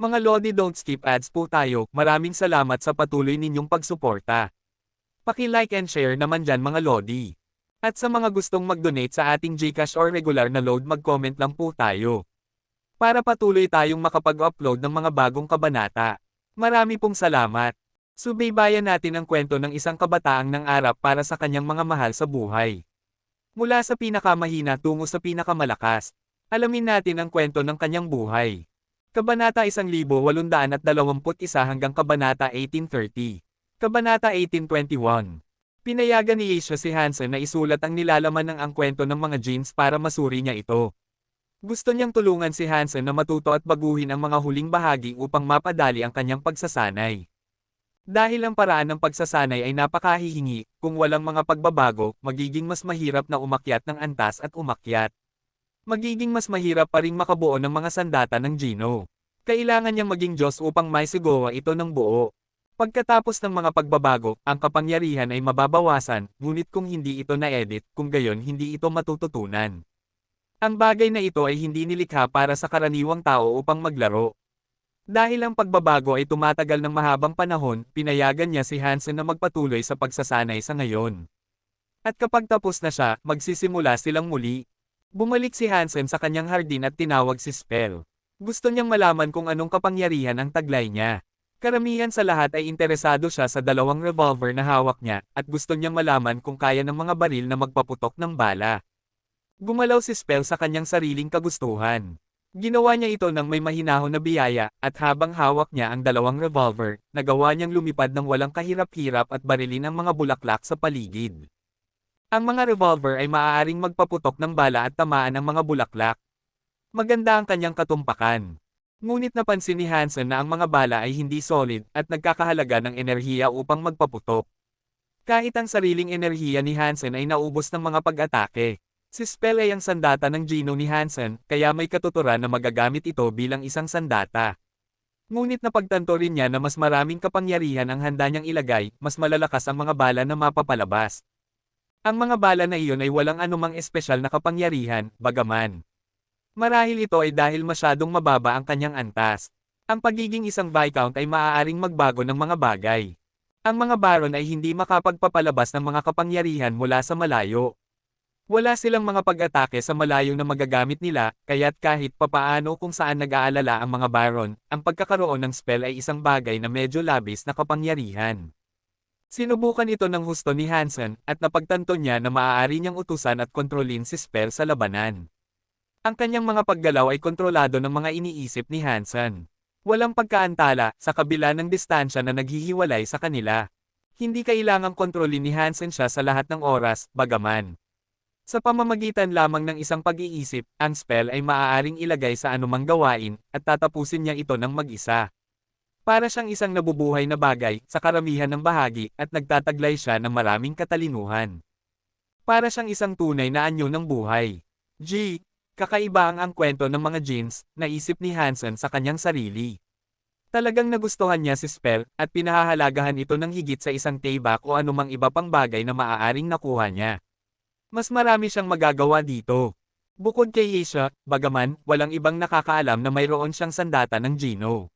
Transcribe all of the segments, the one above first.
Mga Lodi, don't skip ads po tayo. Maraming salamat sa patuloy ninyong pagsuporta. Paki-like and share naman dyan mga Lodi. At sa mga gustong mag-donate sa ating GCash or regular na load, mag-comment lang po tayo. Para patuloy tayong makapag-upload ng mga bagong kabanata. Marami pong salamat. Subaybayan natin ang kwento ng isang kabataang nangarap para sa kanyang mga mahal sa buhay. Mula sa pinakamahina tungo sa pinakamalakas. Alamin natin ang kwento ng kanyang buhay. Kabanata 1821 hanggang Kabanata 1830. Kabanata 1821. Pinayagan ni Asia si Hansen na isulat ang nilalaman ng ang kwento ng mga genes para masuri niya ito. Gusto niyang tulungan si Hansen na matuto at baguhin ang mga huling bahagi upang mapadali ang kanyang pagsasanay. Dahil ang paraan ng pagsasanay ay napakahihingi, kung walang mga pagbabago, magiging mas mahirap na umakyat ng antas at umakyat. Magiging mas mahirap pa ring makabuo ng mga sandata ng Gino. Kailangan niyang maging Diyos upang maisigawa ito ng buo. Pagkatapos ng mga pagbabago, ang kapangyarihan ay mababawasan, ngunit kung hindi ito na-edit, kung gayon hindi ito matututunan. Ang bagay na ito ay hindi nilikha para sa karaniwang tao upang maglaro. Dahil ang pagbabago ay tumatagal ng mahabang panahon, pinayagan niya si Hansen na magpatuloy sa pagsasanay sa ngayon. At kapag tapos na siya, magsisimula silang muli. Bumalik si Hansen sa kanyang hardin at tinawag si Spell. Gusto niyang malaman kung anong kapangyarihan ang taglay niya. Karamihan sa lahat ay interesado siya sa dalawang revolver na hawak niya, at gusto niyang malaman kung kaya ng mga baril na magpaputok ng bala. Gumalaw si Spell sa kanyang sariling kagustuhan. Ginawa niya ito ng may mahinahon na biyaya, at habang hawak niya ang dalawang revolver, nagawa niyang lumipad ng walang kahirap-hirap at barilin ang mga bulaklak sa paligid. Ang mga revolver ay maaaring magpaputok ng bala at tamaan ang mga bulaklak. Maganda ang kanyang katumpakan. Ngunit napansin ni Hansen na ang mga bala ay hindi solid at nagkakahalaga ng enerhiya upang magpaputok. Kahit ang sariling enerhiya ni Hansen ay naubos ng mga pag-atake. Si Spell ay ang sandata ng Gino ni Hansen, kaya may katuturan na magagamit ito bilang isang sandata. Ngunit napagtanto rin niya na mas maraming kapangyarihan ang handa niyang ilagay, mas malalakas ang mga bala na mapapalabas. Ang mga bala na iyon ay walang anumang espesyal na kapangyarihan, bagaman. Marahil ito ay dahil masyadong mababa ang kanyang antas. Ang pagiging isang Viscount ay maaaring magbago ng mga bagay. Ang mga Baron ay hindi makapagpapalabas ng mga kapangyarihan mula sa malayo. Wala silang mga pag-atake sa malayo na magagamit nila, kaya't kahit papaano kung saan nag-aalala ang mga Baron, ang pagkakaroon ng spell ay isang bagay na medyo labis na kapangyarihan. Sinubukan ito ng husto ni Hansen, at napagtanto niya na maaari niyang utusan at kontrolin si Spell sa labanan. Ang kanyang mga paggalaw ay kontrolado ng mga iniisip ni Hansen. Walang pagkaantala, sa kabila ng distansya na naghihiwalay sa kanila. Hindi kailangang kontrolin ni Hansen siya sa lahat ng oras, bagaman. Sa pamamagitan lamang ng isang pag-iisip, ang spell ay maaaring ilagay sa anumang gawain, at tatapusin niya ito ng mag-isa. Para siyang isang nabubuhay na bagay, sa karamihan ng bahagi, at nagtataglay siya ng maraming katalinuhan. Para siyang isang tunay na anyo ng buhay. Kakaiba ang kwento ng mga genes, naisip ni Hansen sa kanyang sarili. Talagang nagustuhan niya si Spell, at pinahahalagahan ito ng higit sa isang tayback o anumang iba pang bagay na maaaring nakuha niya. Mas marami siyang magagawa dito. Bukod kay Asia, bagaman, walang ibang nakakaalam na mayroon siyang sandata ng Gino.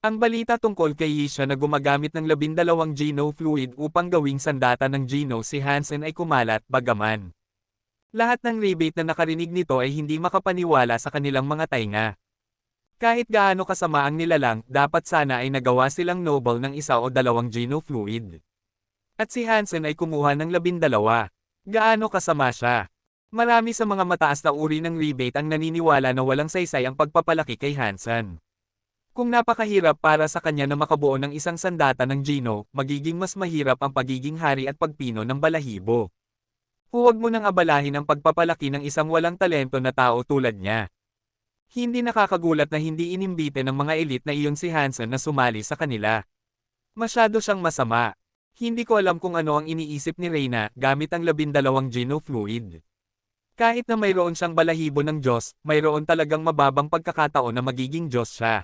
Ang balita tungkol kay Asia na gumagamit ng 12 Gino fluid upang gawing sandata ng Gino si Hansen ay kumalat, bagaman. Lahat ng rebate na nakarinig nito ay hindi makapaniwala sa kanilang mga tainga. Kahit gaano kasama ang nilalang, dapat sana ay nagawa silang noble ng 1 o 2 Gino fluid. At si Hansen ay kumuha ng 12. Gaano kasama siya? Marami sa mga mataas na uri ng rebate ang naniniwala na walang saysay ang pagpapalaki kay Hansen. Kung napakahirap para sa kanya na makabuo ng isang sandata ng Gino, magiging mas mahirap ang pagiging hari at pagpino ng balahibo. Huwag mo nang abalahin ang pagpapalaki ng isang walang talento na tao tulad niya. Hindi nakakagulat na hindi inimbite ng mga elite na iyon si Hansen na sumali sa kanila. Masyado siyang masama. Hindi ko alam kung ano ang iniisip ni Reyna gamit ang 12 Gino fluid. Kahit na mayroon siyang balahibo ng Diyos, mayroon talagang mababang pagkakataon na magiging Diyos siya.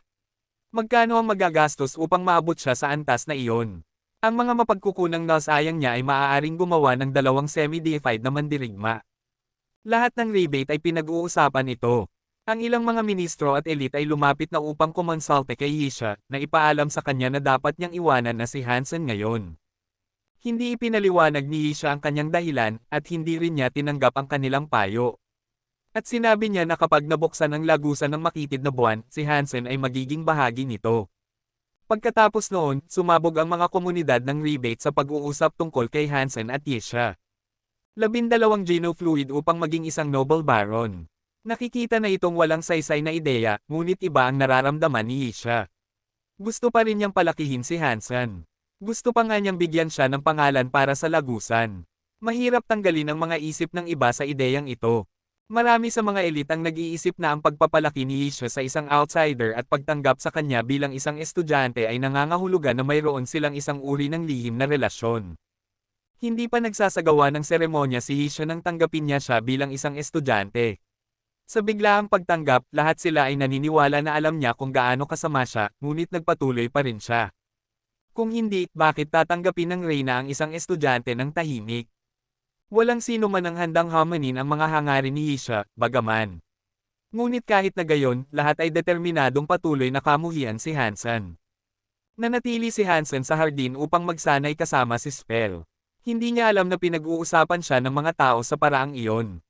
Magkano ang magagastos upang maabot siya sa antas na iyon? Ang mga mapagkukunang nasayang niya ay maaaring gumawa ng 2 semi-deified na mandirigma. Lahat ng rebate ay pinag-uusapan ito. Ang ilang mga ministro at elite ay lumapit na upang kumonsalte kay Yisha na ipaalam sa kanya na dapat niyang iwanan na si Hansen ngayon. Hindi ipinaliwanag ni Yisha ang kanyang dahilan at hindi rin niya tinanggap ang kanilang payo. At sinabi niya na kapag nabuksan ang lagusan ng makitid na buwan, si Hansen ay magiging bahagi nito. Pagkatapos noon, sumabog ang mga komunidad ng rebate sa pag-uusap tungkol kay Hansen at Yisha. 12 genofluid upang maging isang Nobel Baron. Nakikita na itong walang saysay na ideya, ngunit iba ang nararamdaman ni Yisha. Gusto pa rin niyang palakihin si Hansen. Gusto pa nga niyang bigyan siya ng pangalan para sa lagusan. Mahirap tanggalin ang mga isip ng iba sa ideyang ito. Marami sa mga elite ang nag-iisip na ang pagpapalaki ni Yisha sa isang outsider at pagtanggap sa kanya bilang isang estudyante ay nangangahulugan na mayroon silang isang uri ng lihim na relasyon. Hindi pa nagsasagawa ng seremonya si Yisha nang tanggapin niya siya bilang isang estudyante. Sa biglaang pagtanggap, lahat sila ay naniniwala na alam niya kung gaano kasama siya, ngunit nagpatuloy pa rin siya. Kung hindi, bakit tatanggapin ng Reyna ang isang estudyante ng tahimik? Walang sino man ang handang hamanin ang mga hangarin ni Yisha, bagaman. Ngunit kahit na gayon, lahat ay determinadong patuloy na kamuhian si Hansen. Nanatili si Hansen sa hardin upang magsanay kasama si Spell. Hindi niya alam na pinag-uusapan siya ng mga tao sa paraang iyon.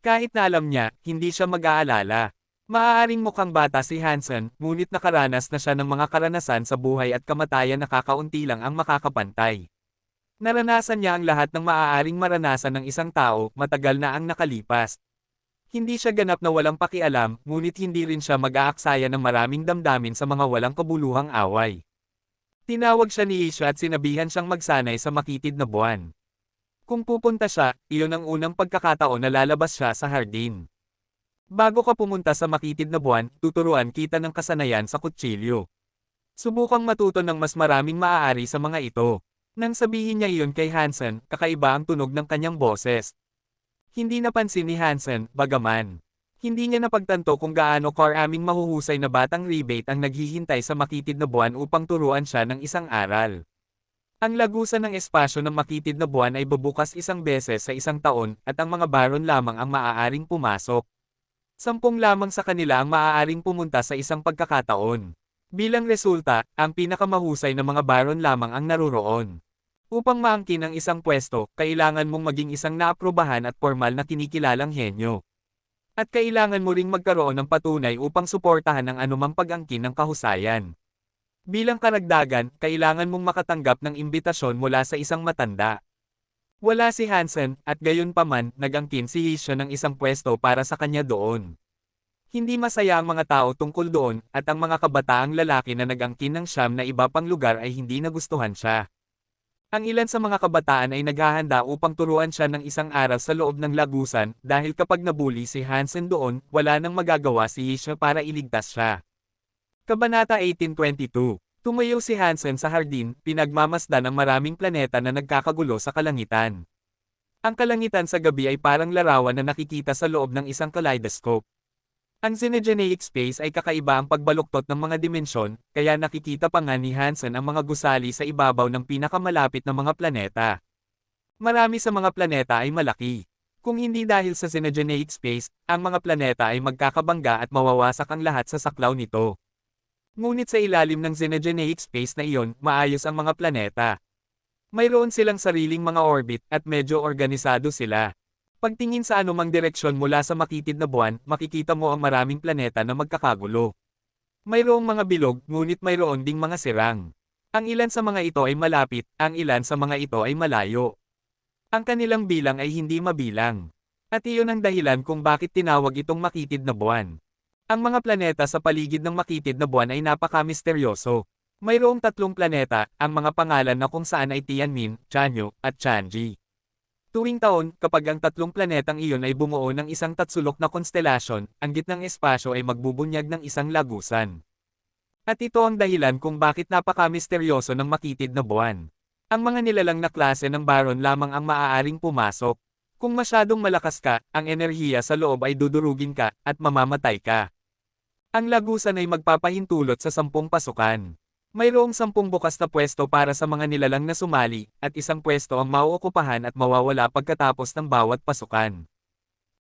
Kahit na alam niya, hindi siya mag-aalala. Maaaring mukhang bata si Hansen, ngunit nakaranas na siya ng mga karanasan sa buhay at kamatayan na kakaunti lang ang makakapantay. Naranasan niya ang lahat ng maaaring maranasan ng isang tao, matagal na ang nakalipas. Hindi siya ganap na walang pakialam, ngunit hindi rin siya mag-aaksaya ng maraming damdamin sa mga walang kabuluhang away. Tinawag siya ni Yisha at sinabihan siyang magsanay sa makitid na buwan. Kung pupunta siya, iyon ang unang pagkakataon na lalabas siya sa hardin. Bago ka pumunta sa makitid na buwan, tuturuan kita ng kasanayan sa kutsilyo. Subukang matuto ng mas maraming maaari sa mga ito. Nang sabihin niya iyon kay Hansen, kakaiba ang tunog ng kanyang boses. Hindi napansin ni Hansen, bagaman. Hindi niya napagtanto kung gaano karaming mahuhusay na batang rebate ang naghihintay sa makitid na buwan upang turuan siya ng isang aral. Ang lagusan ng espasyo ng makitid na buwan ay bubukas isang beses sa isang taon, at ang mga baron lamang ang maaaring pumasok. 10 lamang sa kanila ang maaaring pumunta sa isang pagkakataon. Bilang resulta, ang pinakamahusay na mga baron lamang ang naroroon. Upang maangkin ang isang pwesto, kailangan mong maging isang naaprubahan at formal na kinikilalang henyo. At kailangan mo ring magkaroon ng patunay upang suportahan ang anumang pag-angkin ng kahusayan. Bilang karagdagan, kailangan mong makatanggap ng imbitasyon mula sa isang matanda. Wala si Hansen, at gayon paman, nag-angkin si Yisha ng isang pwesto para sa kanya doon. Hindi masaya ang mga tao tungkol doon, at ang mga kabataang lalaki na nag-angkin ng siyam na iba pang lugar ay hindi nagustuhan siya. Ang ilan sa mga kabataan ay naghahanda upang turuan siya ng isang araw sa loob ng lagusan, dahil kapag nabuli si Hansen doon, wala nang magagawa si Yisha para iligtas siya. Kabanata 1822. Tumayo si Hansen sa hardin, pinagmamasdan ang maraming planeta na nagkakagulo sa kalangitan. Ang kalangitan sa gabi ay parang larawan na nakikita sa loob ng isang kaleidoscope. Ang Xenogeneic space ay kakaiba ang pagbaluktot ng mga dimensyon, kaya nakikita pa nga ni Hansen ang mga gusali sa ibabaw ng pinakamalapit na mga planeta. Marami sa mga planeta ay malaki. Kung hindi dahil sa Xenogeneic space, ang mga planeta ay magkakabangga at mawawasak ang lahat sa saklaw nito. Ngunit sa ilalim ng Xenogeneic space na iyon, maayos ang mga planeta. Mayroon silang sariling mga orbit at medyo organisado sila. Pagtingin sa anumang direksyon mula sa makitid na buwan, makikita mo ang maraming planeta na magkakagulo. Mayroong mga bilog, ngunit mayroon ding mga sirang. Ang ilan sa mga ito ay malapit, ang ilan sa mga ito ay malayo. Ang kanilang bilang ay hindi mabilang. At iyon ang dahilan kung bakit tinawag itong makitid na buwan. Ang mga planeta sa paligid ng makitid na buwan ay napaka-misteryoso. Mayroong 3 planeta, ang mga pangalan na kung saan ay Tianmin, Chanyu, at Chanji. Tuwing taon, kapag ang 3 planetang iyon ay bumuo ng isang tatsulok na konstelasyon, ang gitnang espasyo ay magbubunyag ng isang lagusan. At ito ang dahilan kung bakit napaka-misteryoso ng makitid na buwan. Ang mga nilalang na klase ng baron lamang ang maaaring pumasok. Kung masyadong malakas ka, ang enerhiya sa loob ay dudurugin ka, at mamamatay ka. Ang lagusan ay magpapahintulot sa 10 pasukan. Mayroong 10 bukas na pwesto para sa mga nilalang na sumali, at isang pwesto ang mauokupahan at mawawala pagkatapos ng bawat pasukan.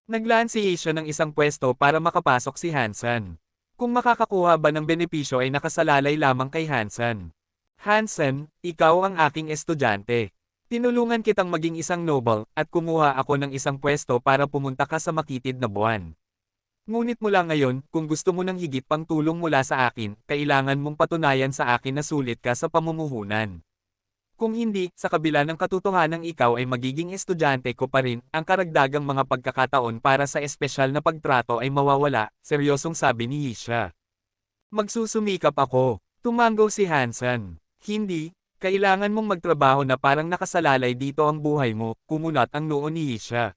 Naglaan si Asia ng isang pwesto para makapasok si Hansen. Kung makakakuha ba ng benepisyo ay nakasalalay lamang kay Hansen. Hansen, ikaw ang aking estudyante. Tinulungan kitang maging isang noble, at kumuha ako ng isang pwesto para pumunta ka sa makitid na buwan. Ngunit mula ngayon, kung gusto mo ng higit pang tulong mula sa akin, kailangan mong patunayan sa akin na sulit ka sa pamumuhunan. Kung hindi, sa kabila ng katotohanang ikaw ay magiging estudyante ko pa rin, ang karagdagang mga pagkakataon para sa espesyal na pagtrato ay mawawala, seryosong sabi ni Yisha. Magsusumikap ako. Tumanggaw si Hansen. Hindi, kailangan mong magtrabaho na parang nakasalalay dito ang buhay mo, kumunat ang noo ni Yisha.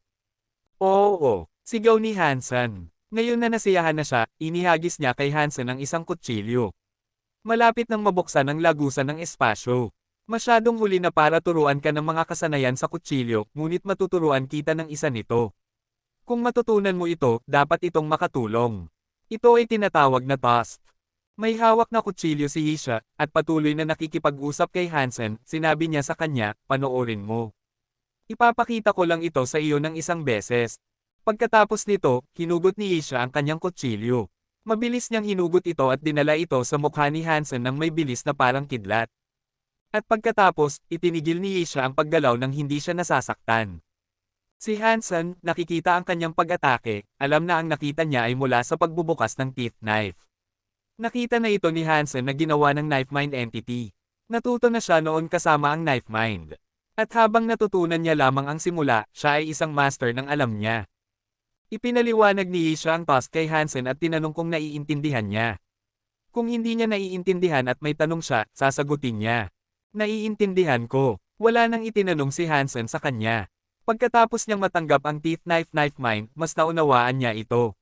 Oo, sigaw ni Hansen. Ngayon na nasiyahan na siya, inihagis niya kay Hansen ang isang kutsilyo. Malapit nang mabuksan ang lagusan ng espasyo. Masyadong huli na para turuan ka ng mga kasanayan sa kutsilyo, ngunit matuturuan kita ng isa nito. Kung matutunan mo ito, dapat itong makatulong. Ito ay tinatawag na task. May hawak na kutsilyo si Yisha, at patuloy na nakikipag-usap kay Hansen, sinabi niya sa kanya, panoorin mo. Ipapakita ko lang ito sa iyo ng isang beses. Pagkatapos nito, hinugot ni Yisha ang kanyang kutsilyo. Mabilis niyang hinugot ito at dinala ito sa mukha ni Hansen ng may bilis na parang kidlat. At pagkatapos, itinigil ni Yisha ang paggalaw nang hindi siya nasasaktan. Si Hansen, nakikita ang kanyang pag-atake, alam na ang nakita niya ay mula sa pagbubukas ng teeth knife. Nakita na ito ni Hansen na ginawa ng Knife Mind entity. Natuto na siya noon kasama ang Knife Mind. At habang natutunan niya lamang ang simula, siya ay isang master ng alam niya. Ipinaliwanag ni Yisha ang task kay Hansen at tinanong kung naiintindihan niya. Kung hindi niya naiintindihan at may tanong siya, sasagutin niya. Naiintindihan ko. Wala nang itinanong si Hansen sa kanya. Pagkatapos niyang matanggap ang Teeth Knife Mind, mas naunawaan niya ito.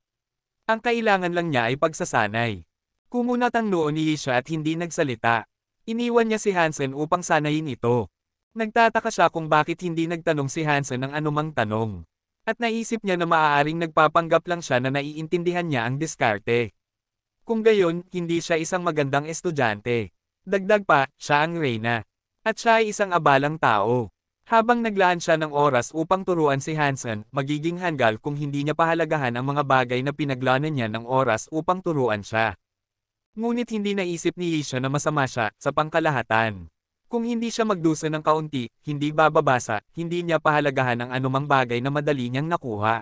Ang kailangan lang niya ay pagsasanay. Kumunat ang noo ni Yisha at hindi nagsalita. Iniwan niya si Hansen upang sanayin ito. Nagtataka siya kung bakit hindi nagtanong si Hansen ng anumang tanong. At naisip niya na maaaring nagpapanggap lang siya na naiintindihan niya ang diskarte. Kung gayon, hindi siya isang magandang estudyante. Dagdag pa, siya ang reyna. At siya ay isang abalang tao. Habang naglaan siya ng oras upang turuan si Hansen, magiging hanggal kung hindi niya pahalagahan ang mga bagay na pinaglaanan niya ng oras upang turuan siya. Ngunit hindi naisip ni Yisha na masama siya, sa pangkalahatan. Kung hindi siya magdusa ng kaunti, hindi bababasa, hindi niya pahalagahan ang anumang bagay na madali niyang nakuha.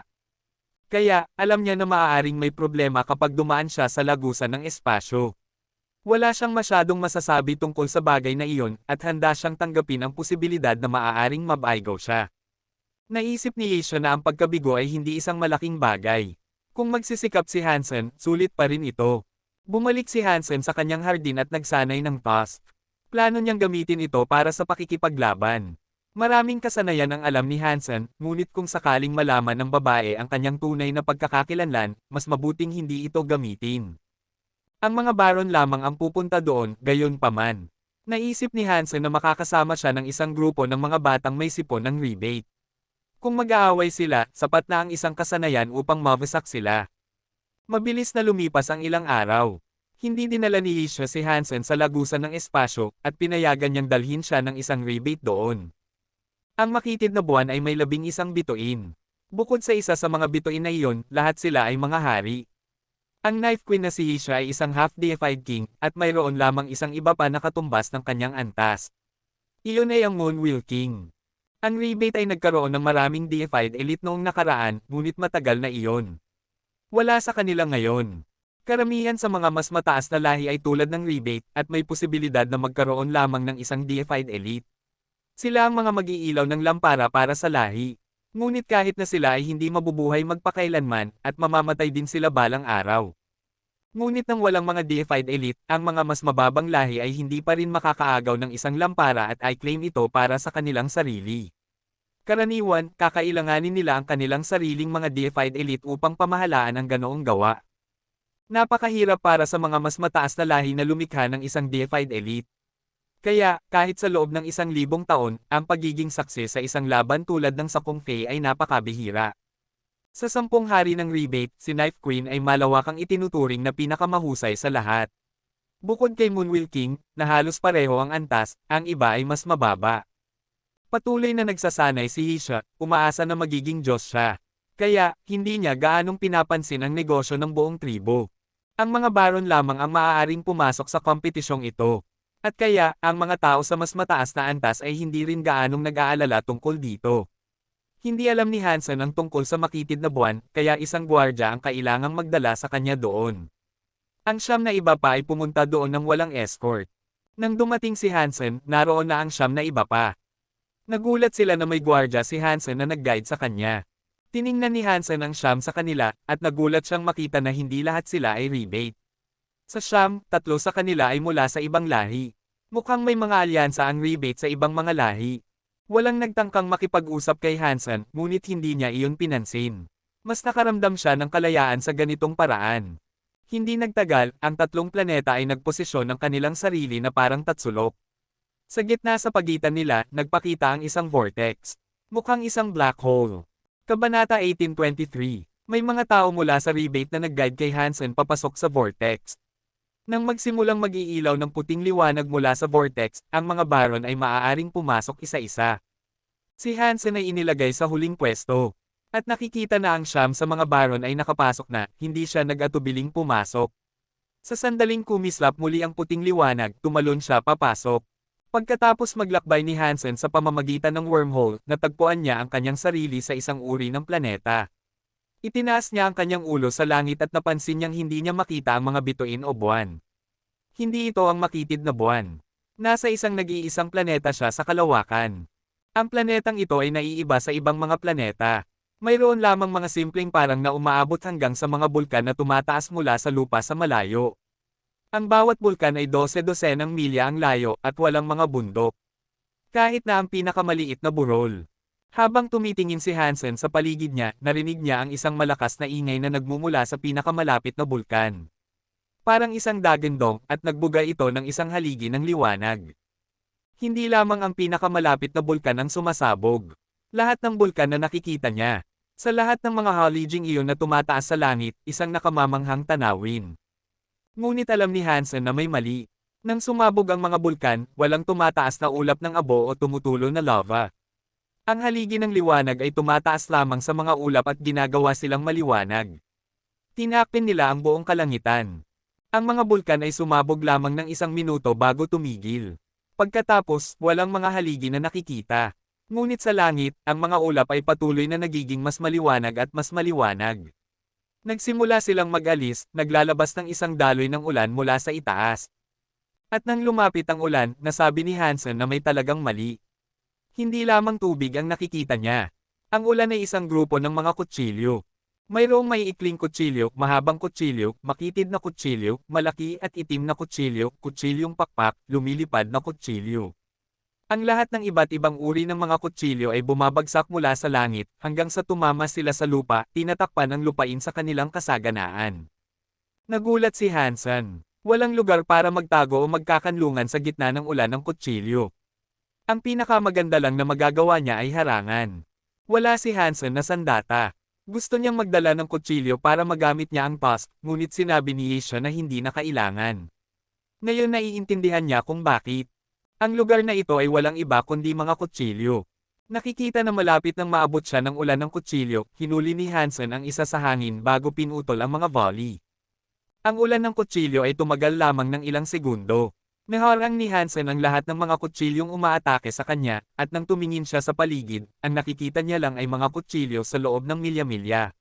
Kaya, alam niya na maaaring may problema kapag dumaan siya sa lagusan ng espasyo. Wala siyang masyadong masasabi tungkol sa bagay na iyon, at handa siyang tanggapin ang posibilidad na maaaring mabaigaw siya. Naisip ni Yisha na ang pagkabigo ay hindi isang malaking bagay. Kung magsisikap si Hansen, sulit pa rin ito. Bumalik si Hansen sa kanyang hardin at nagsanay ng task. Plano niyang gamitin ito para sa pakikipaglaban. Maraming kasanayan ang alam ni Hansen, ngunit kung sakaling malaman ng babae ang kanyang tunay na pagkakakilanlan, mas mabuting hindi ito gamitin. Ang mga baron lamang ang pupunta doon, gayon paman. Naisip ni Hansen na makakasama siya ng isang grupo ng mga batang may sipon ng rebate. Kung mag-aaway sila, sapat na ang isang kasanayan upang mawasak sila. Mabilis na lumipas ang ilang araw. Hindi dinala ni Yisha si Hansen sa lagusan ng espasyo, at pinayagan niyang dalhin siya ng isang rebate doon. Ang makitid na buwan ay may 11 bituin. Bukod sa isa sa mga bituin na iyon, lahat sila ay mga hari. Ang Knife Queen na si Yisha ay isang half-deified king, at mayroon lamang isang iba pa na katumbas ng kanyang antas. Iyon ay ang Moonwheel King. Ang rebate ay nagkaroon ng maraming deified elite noong nakaraan, ngunit matagal na iyon. Wala sa kanila ngayon. Karamihan sa mga mas mataas na lahi ay tulad ng rebate, at may posibilidad na magkaroon lamang ng isang deified elite. Sila ang mga mag-iilaw ng lampara para sa lahi. Ngunit kahit na sila ay hindi mabubuhay magpakailanman, at mamamatay din sila balang araw. Ngunit nang walang mga deified elite, ang mga mas mababang lahi ay hindi pa rin makakaagaw ng isang lampara at i-claim ito para sa kanilang sarili. Karaniwan, kakailanganin nila ang kanilang sariling mga deified elite upang pamahalaan ang ganoong gawa. Napakahirap para sa mga mas mataas na lahi na lumikha ng isang deified elite. Kaya, kahit sa loob ng 1,000 taon, ang pagiging saksi sa isang laban tulad ng sa Kung Fei ay napakabihira. Sa 10 hari ng rebate, si Knife Queen ay malawakang itinuturing na pinakamahusay sa lahat. Bukod kay Moonwheel King, na halos pareho ang antas, ang iba ay mas mababa. Patuloy na nagsasanay si Yisha, umaasa na magiging Diyos siya. Kaya, hindi niya gaanong pinapansin ang negosyo ng buong tribo. Ang mga baron lamang ang maaaring pumasok sa kompetisyong ito. At kaya, ang mga tao sa mas mataas na antas ay hindi rin gaanong nag-aalala tungkol dito. Hindi alam ni Hansen ang tungkol sa makitid na buwan, kaya isang gwardya ang kailangang magdala sa kanya doon. Ang siyam na iba pa ay pumunta doon ng walang escort. Nang dumating si Hansen, naroon na ang siyam na iba pa. Nagulat sila na may gwardya si Hansen na nag-guide sa kanya. Tiningnan ni Hansen ang siyam sa kanila, at nagulat siyang makita na hindi lahat sila ay rebate. Sa siyam, 3 sa kanila ay mula sa ibang lahi. Mukhang may mga alyansa ang rebate sa ibang mga lahi. Walang nagtangkang makipag-usap kay Hansen, ngunit hindi niya iyon pinansin. Mas nakaramdam siya ng kalayaan sa ganitong paraan. Hindi nagtagal, ang 3 planeta ay nagposisyon ng kanilang sarili na parang tatsulok. Sa gitna sa pagitan nila, nagpakita ang isang vortex. Mukhang isang black hole. Kabanata 1823. May mga tao mula sa rebate na nag-guide kay Hansen papasok sa vortex. Nang magsimulang mag-iilaw ng puting liwanag mula sa vortex, ang mga baron ay maaaring pumasok isa-isa. Si Hansen ay inilagay sa huling pwesto. At nakikita na ang siyam sa mga baron ay nakapasok na, hindi siya nag-atubiling pumasok. Sa sandaling kumislap muli ang puting liwanag, tumalon siya papasok. Pagkatapos maglakbay ni Hansen sa pamamagitan ng wormhole, natagpuan niya ang kanyang sarili sa isang uri ng planeta. Itinaas niya ang kanyang ulo sa langit at napansin niyang hindi niya makita ang mga bituin o buwan. Hindi ito ang makitid na buwan. Nasa isang nag-iisang planeta siya sa kalawakan. Ang planetang ito ay naiiba sa ibang mga planeta. Mayroon lamang mga simpleng parang na umaabot hanggang sa mga bulkan na tumataas mula sa lupa sa malayo. Ang bawat bulkan ay 12-dosenang milya ang layo at walang mga bundok. Kahit na ang pinakamaliit na burol. Habang tumitingin si Hansen sa paligid niya, narinig niya ang isang malakas na ingay na nagmumula sa pinakamalapit na bulkan. Parang isang dagandong at nagbugay ito ng isang haligi ng liwanag. Hindi lamang ang pinakamalapit na bulkan ang sumasabog. Lahat ng bulkan na nakikita niya. Sa lahat ng mga haliging iyon na tumataas sa langit, isang nakamamanghang tanawin. Ngunit alam ni Hansen na may mali. Nang sumabog ang mga bulkan, walang tumataas na ulap ng abo o tumutulo na lava. Ang haligi ng liwanag ay tumataas lamang sa mga ulap at ginagawa silang maliwanag. Tinakpin nila ang buong kalangitan. Ang mga bulkan ay sumabog lamang ng 1 minuto bago tumigil. Pagkatapos, walang mga haligi na nakikita. Ngunit sa langit, ang mga ulap ay patuloy na nagiging mas maliwanag at mas maliwanag. Nagsimula silang mag-alis, naglalabas ng isang daloy ng ulan mula sa itaas. At nang lumapit ang ulan, nasabi ni Hansen na may talagang mali. Hindi lamang tubig ang nakikita niya. Ang ulan ay isang grupo ng mga kutsilyo. Mayroong maiikling kutsilyo, mahabang kutsilyo, makitid na kutsilyo, malaki at itim na kutsilyo, kutsilyong pakpak, lumilipad na kutsilyo. Ang lahat ng iba't ibang uri ng mga kutsilyo ay bumabagsak mula sa langit, hanggang sa tumama sila sa lupa, tinatakpan ng lupain sa kanilang kasaganaan. Nagulat si Hansen. Walang lugar para magtago o magkakanlungan sa gitna ng ulan ng kutsilyo. Ang pinakamaganda lang na magagawa niya ay harangan. Wala si Hansen na sandata. Gusto niyang magdala ng kutsilyo para magamit niya ang tusk, ngunit sinabi ni Aisha na hindi na kailangan. Ngayon naiintindihan niya kung bakit. Ang lugar na ito ay walang iba kundi mga kutsilyo. Nakikita na malapit nang maabot siya ng ulan ng kutsilyo, hinuli ni Hansen ang isa sa hangin bago pinutol ang mga volley. Ang ulan ng kutsilyo ay tumagal lamang ng ilang segundo. Naharang ni Hansen ang lahat ng mga kutsilyong umaatake sa kanya, at nang tumingin siya sa paligid, ang nakikita niya lang ay mga kutsilyo sa loob ng milya-milya.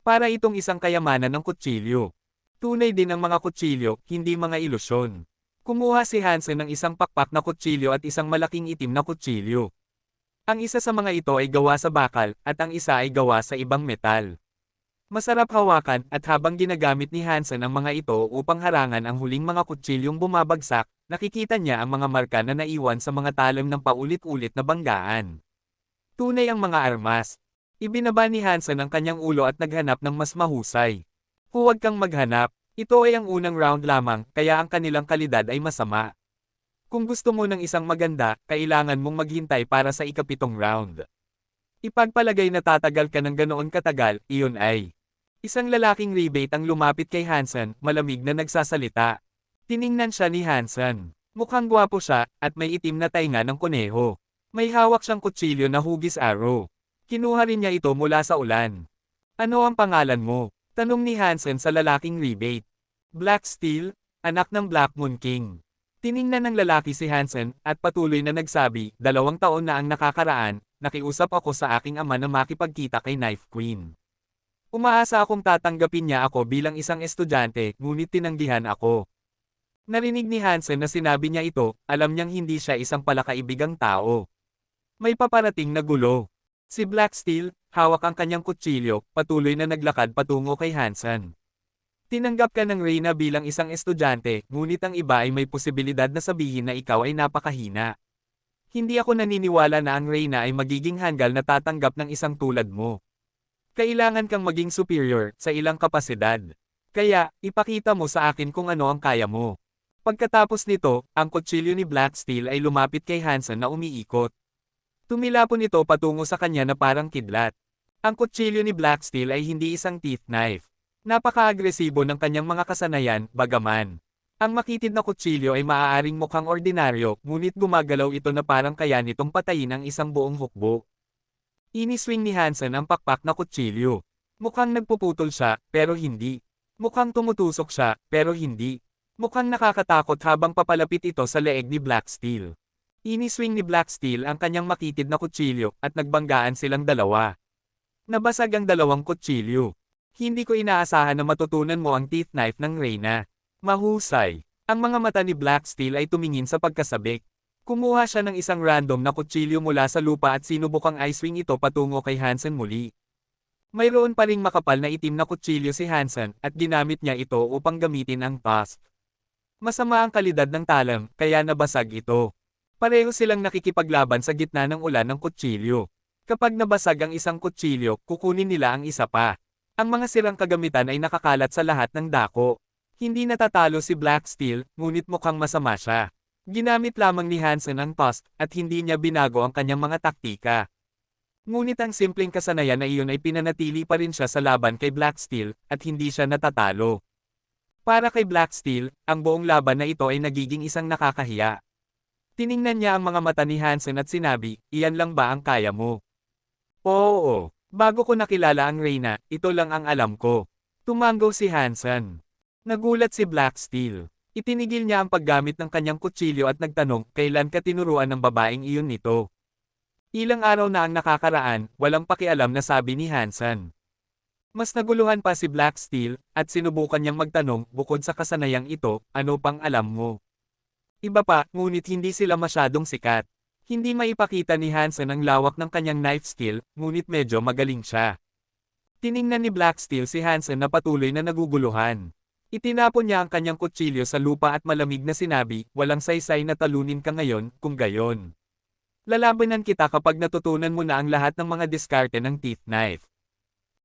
Para itong isang kayamanan ng kutsilyo. Tunay din ang mga kutsilyo, hindi mga ilusyon. Kumuha si Hansen ng isang pakpak na kutsilyo at isang malaking itim na kutsilyo. Ang isa sa mga ito ay gawa sa bakal, at ang isa ay gawa sa ibang metal. Masarap hawakan, at habang ginagamit ni Hansen ang mga ito upang harangan ang huling mga kutsilyong bumabagsak, nakikita niya ang mga marka na naiwan sa mga talim ng paulit-ulit na banggaan. Tunay ang mga armas. Ibinaba ni Hansen ang kanyang ulo at naghanap ng mas mahusay. Huwag kang maghanap. Ito ay ang unang round lamang, kaya ang kanilang kalidad ay masama. Kung gusto mo ng isang maganda, kailangan mong maghintay para sa ika-7 round. Ipagpalagay na tatagal ka ng ganoon katagal, iyon ay. Isang lalaking rebate ang lumapit kay Hansen, malamig na nagsasalita. Tiningnan siya ni Hansen. Mukhang gwapo siya, at may itim na tainga ng kuneho. May hawak siyang kutsilyo na hugis arrow. Kinuha rin niya ito mula sa ulan. Ano ang pangalan mo? Tanong ni Hansen sa lalaking rebate. Black Steel, anak ng Black Moon King. Tiningnan ng lalaki si Hansen at patuloy na nagsabi, 2 taon na ang nakakaraan, nakiusap ako sa aking ama na makipagkita kay Knife Queen. Umaasa akong tatanggapin niya ako bilang isang estudyante, ngunit tinanggihan ako. Narinig ni Hansen na sinabi niya ito, alam niyang hindi siya isang palakaibigang tao. May paparating na gulo. Si Black Steel, hawak ang kanyang kutsilyo, patuloy na naglakad patungo kay Hansen. Tinanggap ka ng Reyna bilang isang estudyante, ngunit ang iba ay may posibilidad na sabihin na ikaw ay napakahina. Hindi ako naniniwala na ang Reyna ay magiging hanggal na tatanggap ng isang tulad mo. Kailangan kang maging superior sa ilang kapasidad. Kaya, ipakita mo sa akin kung ano ang kaya mo. Pagkatapos nito, ang kutsilyo ni Black Steel ay lumapit kay Hansen na umiikot. Tumilapon ito patungo sa kanya na parang kidlat. Ang kutsilyo ni Black Steel ay hindi isang teeth knife. Napaka-agresibo ng kanyang mga kasanayan, bagaman. Ang makitid na kutsilyo ay maaaring mukhang ordinaryo, ngunit gumagalaw ito na parang kaya nitong patayin ang isang buong hukbo. Iniswing ni Hansen ang pakpak na kutsilyo. Mukhang nagpuputol siya, pero hindi. Mukhang tumutusok siya, pero hindi. Mukhang nakakatakot habang papalapit ito sa leeg ni Black Steel. Iniswing ni Black Steel ang kanyang makitid na kutsilyo at nagbanggaan silang dalawa. Nabasag ang dalawang kutsilyo. Hindi ko inaasahan na matutunan mo ang teeth knife ng Reyna. Mahusay. Ang mga mata ni Black Steel ay tumingin sa pagkasabik. Kumuha siya ng isang random na kutsilyo mula sa lupa at sinubukang i-swing ito patungo kay Hansen muli. Mayroon pa ring makapal na itim na kutsilyo si Hansen at ginamit niya ito upang gamitin ang tusk. Masama ang kalidad ng talam, kaya nabasag ito. Pareho silang nakikipaglaban sa gitna ng ulan ng kutsilyo. Kapag nabasag ang isang kutsilyo, kukunin nila ang isa pa. Ang mga sirang kagamitan ay nakakalat sa lahat ng dako. Hindi natatalo si Black Steel, ngunit mukhang masama siya. Ginamit lamang ni Hansen ang tusk, at hindi niya binago ang kanyang mga taktika. Ngunit ang simpleng kasanayan na iyon ay pinanatili pa rin siya sa laban kay Black Steel, at hindi siya natatalo. Para kay Black Steel, ang buong laban na ito ay nagiging isang nakakahiya. Tiningnan niya ang mga mata ni Hansen at sinabi, iyan lang ba ang kaya mo? Oo. Bago ko nakilala ang Reyna, ito lang ang alam ko. Tumango si Hansen. Nagulat si Black Steel. Itinigil niya ang paggamit ng kanyang kutsilyo at nagtanong, kailan ka tinuruan ng babaeng iyon nito? Ilang araw na ang nakakaraan, walang pakialam na sabi ni Hansen. Mas naguluhan pa si Black Steel, at sinubukan niyang magtanong, bukod sa kasanayang ito, ano pang alam mo? Iba pa, ngunit hindi sila masyadong sikat. Hindi maipakita ni Hansen ang lawak ng kanyang knife skill, ngunit medyo magaling siya. Tiningnan ni Black Steel si Hansen na patuloy na naguguluhan. Itinapon niya ang kanyang kutsilyo sa lupa at malamig na sinabi, walang saysay na talunin ka ngayon, kung gayon. Lalabanan kita kapag natutunan mo na ang lahat ng mga diskarte ng teeth knife.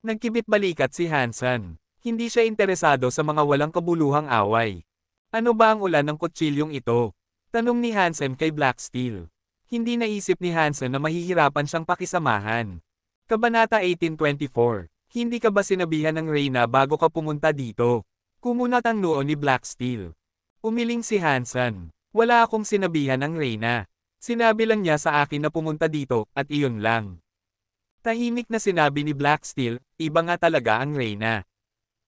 Nagkibit balikat si Hansen. Hindi siya interesado sa mga walang kabuluhang away. Ano ba ang ulan ng kutsilyong ito? Tanong ni Hansen kay Black Steel. Hindi naisip ni Hansen na mahihirapan siyang pakisamahan. Kabanata 1824. Hindi ka ba sinabihan ng Reyna bago ka pumunta dito? Kumunat ang noo ni Black Steel. Umiling si Hansen. Wala akong sinabihan ng Reyna. Sinabi lang niya sa akin na pumunta dito, at iyon lang. Tahimik na sinabi ni Black Steel, iba nga talaga ang Reyna.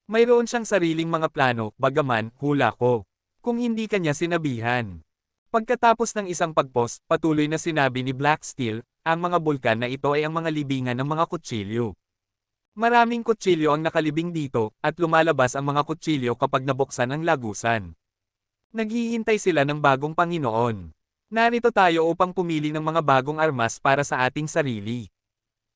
Mayroon siyang sariling mga plano, bagaman, hula ko. Kung hindi kanya sinabihan. Pagkatapos ng isang pagpos, patuloy na sinabi ni Black Steel, ang mga bulkan na ito ay ang mga libingan ng mga kutsilyo. Maraming kutsilyo ang nakalibing dito, at lumalabas ang mga kutsilyo kapag nabuksan ang lagusan. Naghihintay sila ng bagong Panginoon. Narito tayo upang pumili ng mga bagong armas para sa ating sarili.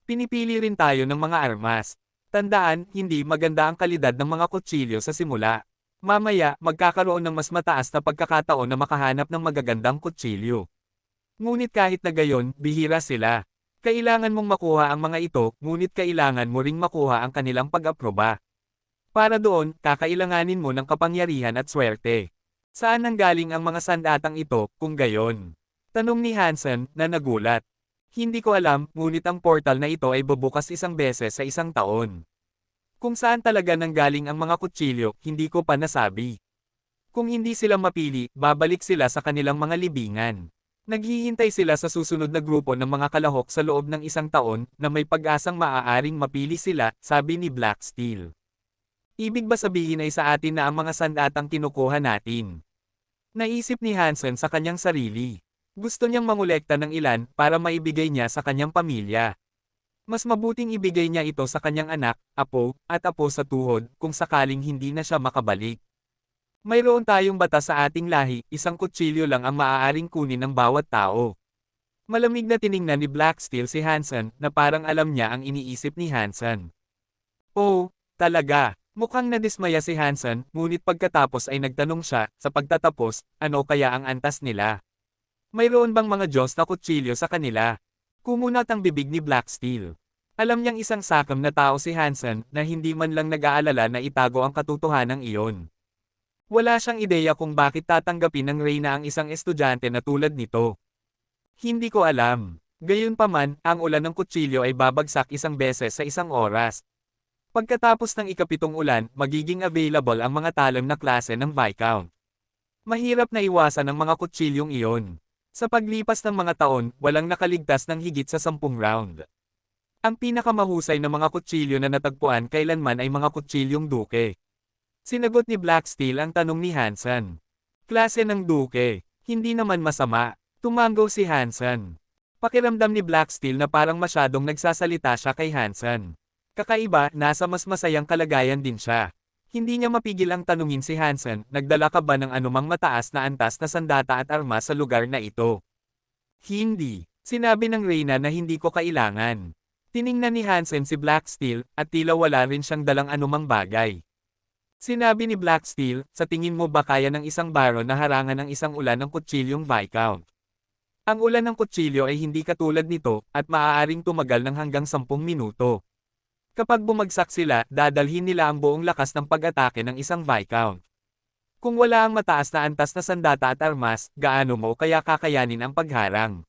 Pinipili rin tayo ng mga armas. Tandaan, hindi maganda ang kalidad ng mga kutsilyo sa simula. Mamaya, magkakaroon ng mas mataas na pagkakataon na makahanap ng magagandang kutsilyo. Ngunit kahit na gayon, bihira sila. Kailangan mong makuha ang mga ito, ngunit kailangan mo ring makuha ang kanilang pag-aproba. Para doon, kakailanganin mo ng kapangyarihan at swerte. Saan nanggaling ang mga sandatang ito, kung gayon? Tanong ni Hansen, na nagulat. Hindi ko alam, ngunit ang portal na ito ay bubukas isang beses sa isang taon. Kung saan talaga nanggaling ang mga kutsilyo, hindi ko pa nasabi. Kung hindi sila mapili, babalik sila sa kanilang mga libingan. Naghihintay sila sa susunod na grupo ng mga kalahok sa loob ng isang taon na may pag-asang maaaring mapili sila, sabi ni Black Steel. Ibig ba sabihin ay sa atin na ang mga sandatang kinukuha natin? Naisip ni Hansen sa kanyang sarili. Gusto niyang mangolekta ng ilan para maibigay niya sa kanyang pamilya. Mas mabuting ibigay niya ito sa kanyang anak, apo, at apo sa tuhod kung sakaling hindi na siya makabalik. Mayroon tayong batas sa ating lahi, isang kutsilyo lang ang maaaring kunin ng bawat tao. Malamig na tiningnan ni Black Steel si Hansen na parang alam niya ang iniisip ni Hansen. Oh, talaga, mukhang nadismaya si Hansen, ngunit pagkatapos ay nagtanong siya, sa pagtatapos, ano kaya ang antas nila? Mayroon bang mga Diyos na kutsilyo sa kanila? Kumunat ang bibig ni Black Steel. Alam niyang isang sakam na tao si Hansen na hindi man lang nag-aalala na itago ang katotohanan iyon. Wala siyang ideya kung bakit tatanggapin ng Reyna ang isang estudyante na tulad nito. Hindi ko alam. Gayunpaman, ang ulan ng kutsilyo ay babagsak isang beses sa isang oras. Pagkatapos ng ikapitong ulan, magiging available ang mga talam na klase ng Viscount. Mahirap na iwasan ang mga kutsilyong iyon. Sa paglipas ng mga taon, walang nakaligtas ng higit sa 10 round. Ang pinakamahusay na mga kutsilyo na natagpuan kailanman ay mga kutsilyong duke. Sinagot ni Black Steel ang tanong ni Hansen. Klase ng duke, hindi naman masama. Tumango si Hansen. Pakiramdam ni Black Steel na parang masyadong nagsasalita siya kay Hansen. Kakaiba, nasa mas masayang kalagayan din siya. Hindi niya mapigil ang tanungin si Hansen, nagdala ka ba ng anumang mataas na antas na sandata at armas sa lugar na ito? Hindi. Sinabi ng Reyna na hindi ko kailangan. Tiningnan ni Hansen si Black Steel, at tila wala rin siyang dalang anumang bagay. Sinabi ni Black Steel, sa tingin mo ba kaya ng isang baron na harangan ng isang ulan ng kutsilyong Viscount? Ang ulan ng kutsilyo ay hindi katulad nito, at maaaring tumagal ng hanggang 10 minuto. Kapag bumagsak sila, dadalhin nila ang buong lakas ng pag-atake ng isang Viscount. Kung wala ang mataas na antas na sandata at armas, gaano mo kaya kakayanin ang pagharang?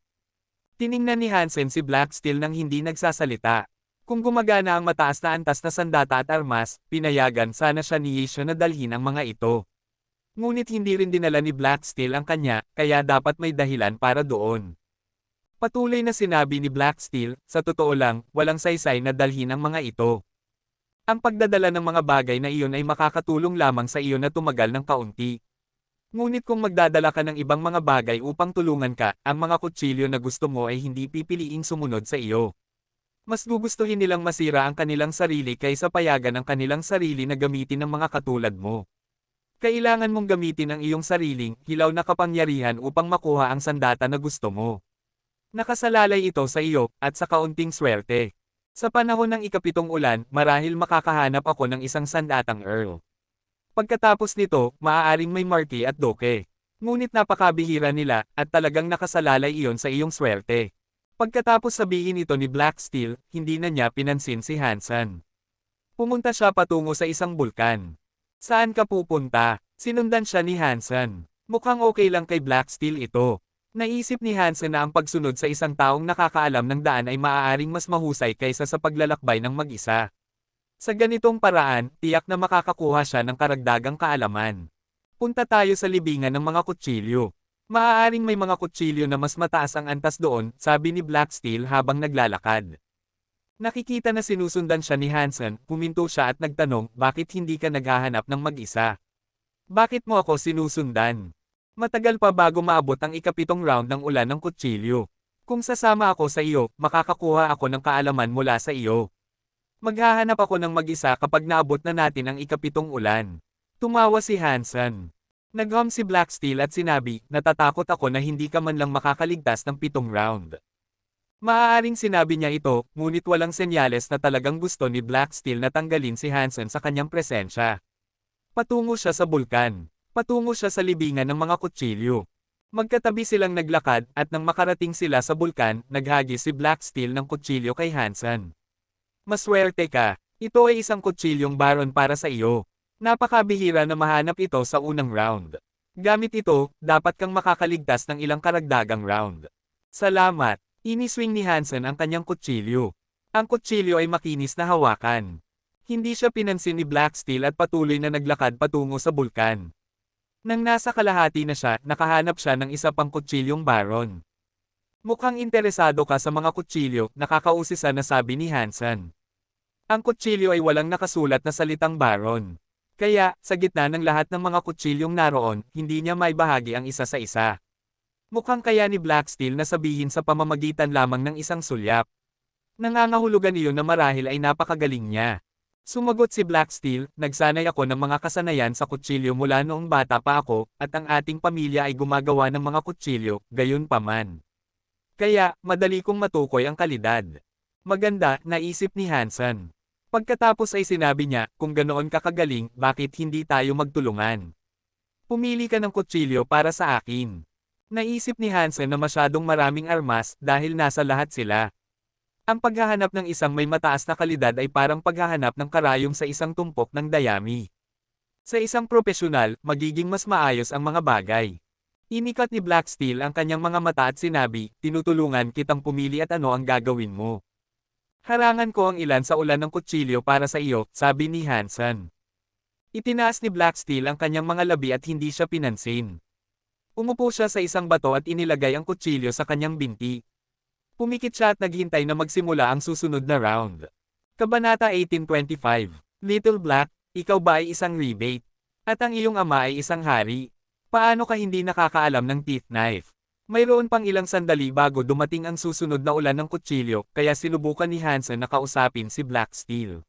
Tiningnan ni Hansen si Black Steel nang hindi nagsasalita. Kung gumagana ang mataas na antas na sandata at armas, pinayagan sana siya ni Yisho na dalhin ang mga ito. Ngunit hindi rin dinala ni Black Steel ang kanya, kaya dapat may dahilan para doon. Patuloy na sinabi ni Black Steel, sa totoo lang, walang saysay na dalhin ang mga ito. Ang pagdadala ng mga bagay na iyon ay makakatulong lamang sa iyo na tumagal ng kaunti. Ngunit kung magdadala ka ng ibang mga bagay upang tulungan ka, ang mga kutsilyo na gusto mo ay hindi pipiliing sumunod sa iyo. Mas gugustuhin nilang masira ang kanilang sarili kaysa payagan ang kanilang sarili na gamitin ng mga katulad mo. Kailangan mong gamitin ang iyong sariling, hilaw na kapangyarihan upang makuha ang sandata na gusto mo. Nakasalalay ito sa iyo, at sa kaunting swerte. Sa panahon ng ikapitong ulan, marahil makakahanap ako ng isang sandatang Earl. Pagkatapos nito, maaaring may Marquis at Duke. Ngunit napakabihira nila, at talagang nakasalalay iyon sa iyong swerte. Pagkatapos sabihin ito ni Black Steel, hindi na niya pinansin si Hansen. Pumunta siya patungo sa isang bulkan. Saan ka pupunta? Sinundan siya ni Hansen. Mukhang okay lang kay Black Steel ito. Naisip ni Hansen na ang pagsunod sa isang taong nakakaalam ng daan ay maaaring mas mahusay kaysa sa paglalakbay ng mag-isa. Sa ganitong paraan, tiyak na makakakuha siya ng karagdagang kaalaman. Punta tayo sa libingan ng mga kutsilyo. Maaaring may mga kutsilyo na mas mataas ang antas doon, sabi ni Black Steel habang naglalakad. Nakikita na sinusundan siya ni Hansen, huminto siya at nagtanong, bakit hindi ka naghahanap ng mag-isa? Bakit mo ako sinusundan? Matagal pa bago maabot ang ikapitong round ng ulan ng kutsilyo. Kung sasama ako sa iyo, makakakuha ako ng kaalaman mula sa iyo. Maghahanap ako ng mag-isa kapag naabot na natin ang ikapitong ulan. Tumawa si Hansen. Nagham si Black Steel at sinabi, natatakot ako na hindi ka man lang makakaligtas ng 7 round. Maaaring sinabi niya ito, ngunit walang senyales na talagang gusto ni Black Steel na tanggalin si Hansen sa kanyang presensya. Patungo siya sa bulkan. Patungo siya sa libingan ng mga kutsilyo. Magkatabi silang naglakad, at nang makarating sila sa bulkan, naghagis si Black Steel ng kutsilyo kay Hansen. Maswerte ka, ito ay isang kutsilyong baron para sa iyo. Napakabihira na mahanap ito sa unang round. Gamit ito, dapat kang makakaligtas ng ilang karagdagang round. Salamat. Iniswing ni Hansen ang kanyang kutsilyo. Ang kutsilyo ay makinis na hawakan. Hindi siya pinansin ni Black Steel at patuloy na naglakad patungo sa bulkan. Nang nasa kalahati na siya, nakahanap siya ng isa pang kutsilyong Baron. Mukhang interesado ka sa mga kutsilyo, nakakausisa na sabi ni Hansen. Ang kutsilyo ay walang nakasulat na salitang Baron. Kaya, sa gitna ng lahat ng mga kutsilyong naroon, hindi niya maibahagi ang isa sa isa. Mukhang kaya ni Blacksteel na sabihin sa pamamagitan lamang ng isang sulyap. Nangangahulugan iyon na marahil ay napakagaling niya. Sumagot si Blacksteel, nagsanay ako ng mga kasanayan sa kutsilyo mula noong bata pa ako, at ang ating pamilya ay gumagawa ng mga kutsilyo, gayon pa man. Kaya, madali kong matukoy ang kalidad. Maganda, naisip ni Hansen. Pagkatapos ay sinabi niya, kung ganoon ka kagaling, bakit hindi tayo magtulungan? Pumili ka ng kutsilyo para sa akin. Naisip ni Hansen na masyadong maraming armas dahil nasa lahat sila. Ang paghahanap ng isang may mataas na kalidad ay parang paghahanap ng karayom sa isang tumpok ng dayami. Sa isang propesyonal, magiging mas maayos ang mga bagay. Inikat ni Blacksteel ang kanyang mga mata at sinabi, tinutulungan kitang pumili at ano ang gagawin mo. Harangan ko ang ilan sa ulan ng kutsilyo para sa iyo, sabi ni Hansen. Itinaas ni Blacksteel ang kanyang mga labi at hindi siya pinansin. Umupo siya sa isang bato at inilagay ang kutsilyo sa kanyang binti. Pumikit siya at naghintay na magsimula ang susunod na round. Kabanata 1825. Little Black, ikaw ba ay isang rebate? At ang iyong ama ay isang hari? Paano ka hindi nakakaalam ng teeth knife? Mayroon pang ilang sandali bago dumating ang susunod na ulan ng kutsilyo, kaya sinubukan ni Hansen na kausapin si Blacksteel.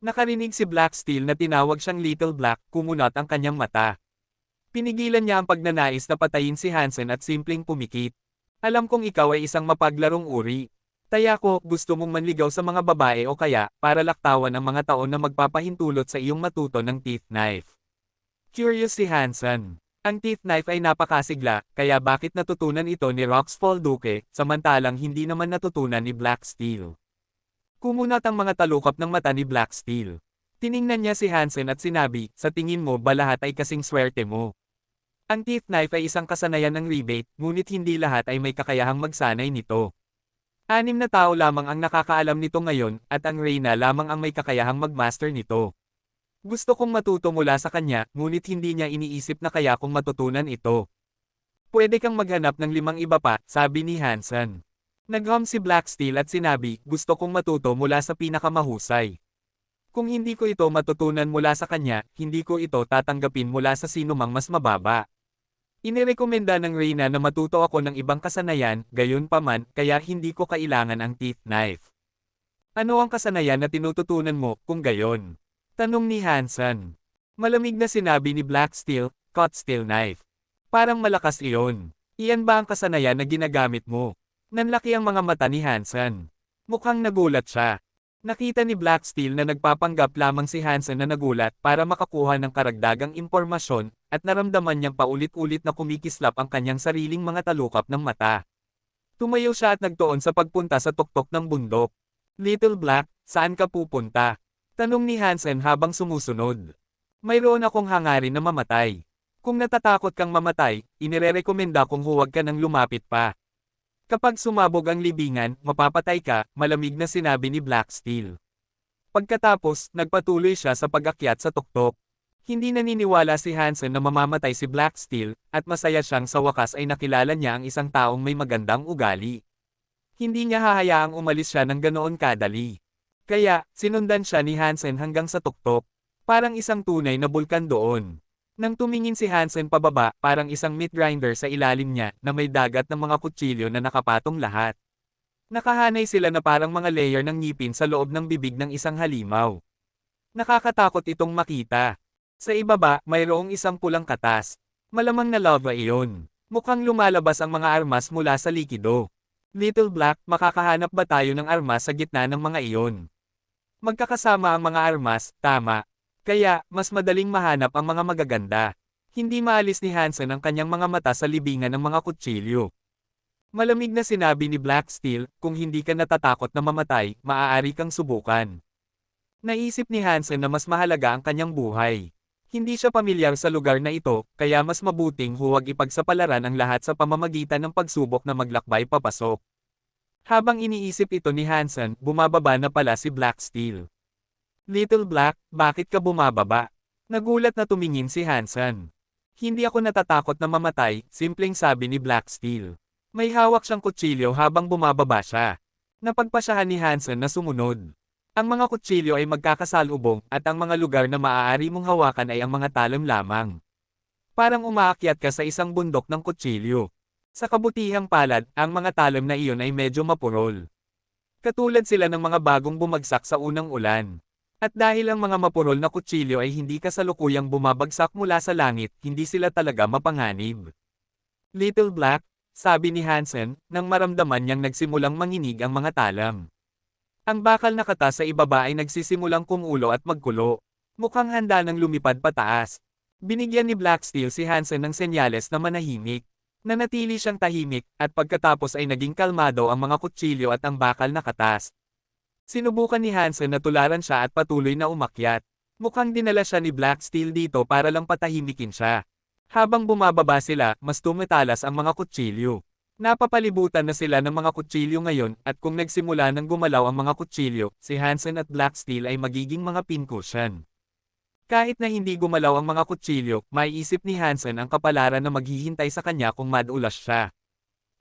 Nakarinig si Blacksteel na tinawag siyang Little Black, kumunat ang kanyang mata. Pinigilan niya ang pagnanais na patayin si Hansen at simpleng pumikit. Alam kong ikaw ay isang mapaglarong uri. Taya ko, gusto mong manligaw sa mga babae o kaya, para laktawan ang mga taon na magpapahintulot sa iyong matuto ng teeth knife. Curious si Hansen. Ang teeth knife ay napakasigla, kaya bakit natutunan ito ni Roxfall Duque, samantalang hindi naman natutunan ni Blacksteel? Kumunat ang mga talukap ng mata ni Blacksteel. Tiningnan niya si Hansen at sinabi, sa tingin mo ba lahat ay kasing swerte mo? Ang teeth knife ay isang kasanayan ng rebate, ngunit hindi lahat ay may kakayahang magsanay nito. 6 na tao lamang ang nakakaalam nito ngayon, at ang Reyna lamang ang may kakayahang magmaster nito. Gusto kong matuto mula sa kanya, ngunit hindi niya iniisip na kaya kong matutunan ito. Pwede kang maghanap ng 5 iba pa, sabi ni Hansen. Nagham si Blacksteel at sinabi, gusto kong matuto mula sa pinakamahusay. Kung hindi ko ito matutunan mula sa kanya, hindi ko ito tatanggapin mula sa sinumang mas mababa. Inirekomenda ng Reyna na matuto ako ng ibang kasanayan, gayon pa man, kaya hindi ko kailangan ang teeth knife. Ano ang kasanayan na tinututunan mo, kung gayon? Tanong ni Hansen. Malamig na sinabi ni Blacksteel, cut steel knife. Parang malakas iyon. Iyan ba ang kasanayan na ginagamit mo? Nanlaki ang mga mata ni Hansen. Mukhang nagulat siya. Nakita ni Blacksteel na nagpapanggap lamang si Hansen na nagulat para makakuha ng karagdagang impormasyon, at naramdaman niyang paulit-ulit na kumikislap ang kanyang sariling mga talukap ng mata. Tumayo siya at nagtuon sa pagpunta sa tuktok ng bundok. Little Black, saan ka pupunta? Tanong ni Hansen habang sumusunod. Mayroon akong hangarin na mamatay. Kung natatakot kang mamatay, inirerekomenda kong huwag ka nang lumapit pa. Kapag sumabog ang libingan, mapapatay ka, malamig na sinabi ni Blacksteel. Pagkatapos, nagpatuloy siya sa pag-akyat sa tuktok. Hindi naniniwala si Hansen na mamamatay si Blacksteel, at masaya siyang sa wakas ay nakilala niya ang isang taong may magandang ugali. Hindi niya hahayaang umalis siya ng ganoon kadali. Kaya, sinundan siya ni Hansen hanggang sa tuktok. Parang isang tunay na bulkan doon. Nang tumingin si Hansen pababa, parang isang meat grinder sa ilalim niya, na may dagat ng mga kutsilyo na nakapatong lahat. Nakahanay sila na parang mga layer ng ngipin sa loob ng bibig ng isang halimaw. Nakakatakot itong makita. Sa ibaba, mayroong isang pulang katas. Malamang na lava iyon. Mukhang lumalabas ang mga armas mula sa likido. Little Black, makakahanap ba tayo ng armas sa gitna ng mga iyon? Magkakasama ang mga armas, tama. Kaya, mas madaling mahanap ang mga magaganda. Hindi maalis ni Hansen ang kanyang mga mata sa libingan ng mga kutsilyo. Malamig na sinabi ni Blacksteel, kung hindi ka natatakot na mamatay, maaari kang subukan. Naisip ni Hansen na mas mahalaga ang kanyang buhay. Hindi siya pamilyar sa lugar na ito, kaya mas mabuting huwag ipagsapalaran ang lahat sa pamamagitan ng pagsubok na maglakbay papasok. Habang iniisip ito ni Hansen, bumababa na pala si Blacksteel. Little Black, bakit ka bumababa? Nagulat na tumingin si Hansen. Hindi ako natatakot na mamatay, simpleng sabi ni Black Steel. May hawak siyang kutsilyo habang bumababa siya. Napagpasyahan ni Hansen na sumunod. Ang mga kutsilyo ay magkakasalubong at ang mga lugar na maaari mong hawakan ay ang mga talim lamang. Parang umaakyat ka sa isang bundok ng kutsilyo. Sa kabutihang palad, ang mga talim na iyon ay medyo mapurol. Katulad sila ng mga bagong bumagsak sa unang ulan. At dahil ang mga mapurol na kutsilyo ay hindi kasalukuyang bumabagsak mula sa langit, hindi sila talaga mapanganib. Little Black, sabi ni Hansen, nang maramdaman niyang nagsimulang manginig ang mga talam. Ang bakal na kata sa ibaba ay nagsisimulang kumulo at magkulo. Mukhang handa nang lumipad pataas. Binigyan ni Black Steel si Hansen ng senyales na manahimik. Nanatili siyang tahimik, at pagkatapos ay naging kalmado ang mga kutsilyo at ang bakal na katas. Sinubukan ni Hansen na tularan siya at patuloy na umakyat. Mukhang dinala siya ni Black Steel dito para lang patahimikin siya. Habang bumababa sila, mas tumatalas ang mga kutsilyo. Napapalibutan na sila ng mga kutsilyo ngayon, at kung nagsimula ng gumalaw ang mga kutsilyo, si Hansen at Black Steel ay magiging mga pincushion. Kahit na hindi gumalaw ang mga kutsilyo, maiisip ni Hansen ang kapalaran na maghihintay sa kanya kung madulas siya.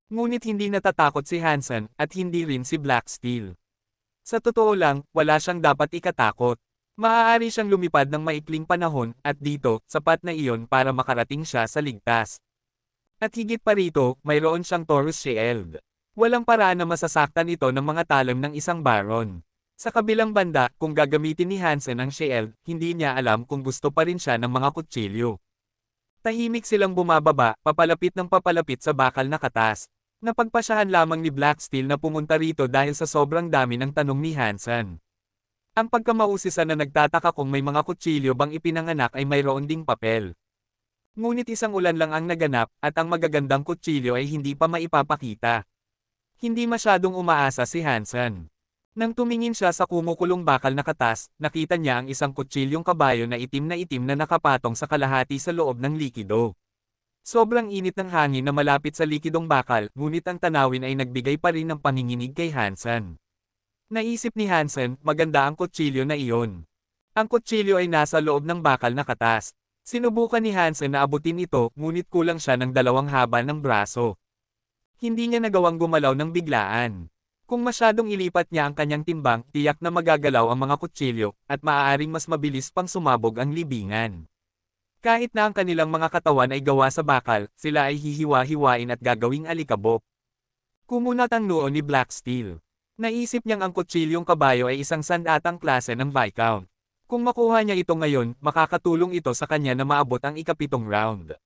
Ngunit hindi natatakot si Hansen, at hindi rin si Black Steel. Sa totoo lang, wala siyang dapat ikatakot. Maaari siyang lumipad ng maikling panahon, at dito, sapat na iyon para makarating siya sa ligtas. At higit pa rito, mayroon siyang Taurus Shield. Walang paraan na masasaktan ito ng mga talim ng isang Baron. Sa kabilang banda, kung gagamitin ni Hansen ang Shield, hindi niya alam kung gusto pa rin siya ng mga kutsilyo. Tahimik silang bumababa, papalapit ng papalapit sa bakal na katas. Napagpasyahan lamang ni Black Steel na pumunta rito dahil sa sobrang dami ng tanong ni Hansen. Ang pagkamausisa na nagtataka kung may mga kutsilyo bang ipinanganak ay mayroon ding papel. Ngunit isang ulan lang ang naganap, at ang magagandang kutsilyo ay hindi pa maipapakita. Hindi masyadong umaasa si Hansen. Nang tumingin siya sa kumukulong bakal na katas, nakita niya ang isang kutsilyong kabayo na itim na nakapatong sa kalahati sa loob ng likido. Sobrang init ng hangin na malapit sa likidong bakal, ngunit ang tanawin ay nagbigay pa rin ng panginginig kay Hansen. Naisip ni Hansen, maganda ang kutsilyo na iyon. Ang kutsilyo ay nasa loob ng bakal na katas. Sinubukan ni Hansen na abutin ito, ngunit kulang siya ng 2 haba ng braso. Hindi niya nagawang gumalaw ng biglaan. Kung masyadong ilipat niya ang kanyang timbang, tiyak na magagalaw ang mga kutsilyo, at maaaring mas mabilis pang sumabog ang libingan. Kahit na ang kanilang mga katawan ay gawa sa bakal, sila ay hihiwa-hiwain at gagawing alikabok. Kumunat ang noo ni Black Steel. Naisip niyang ang kutsilyong kabayo ay isang sandatang klase ng Viscount. Kung makuha niya ito ngayon, makakatulong ito sa kanya na maabot ang ika-7 round.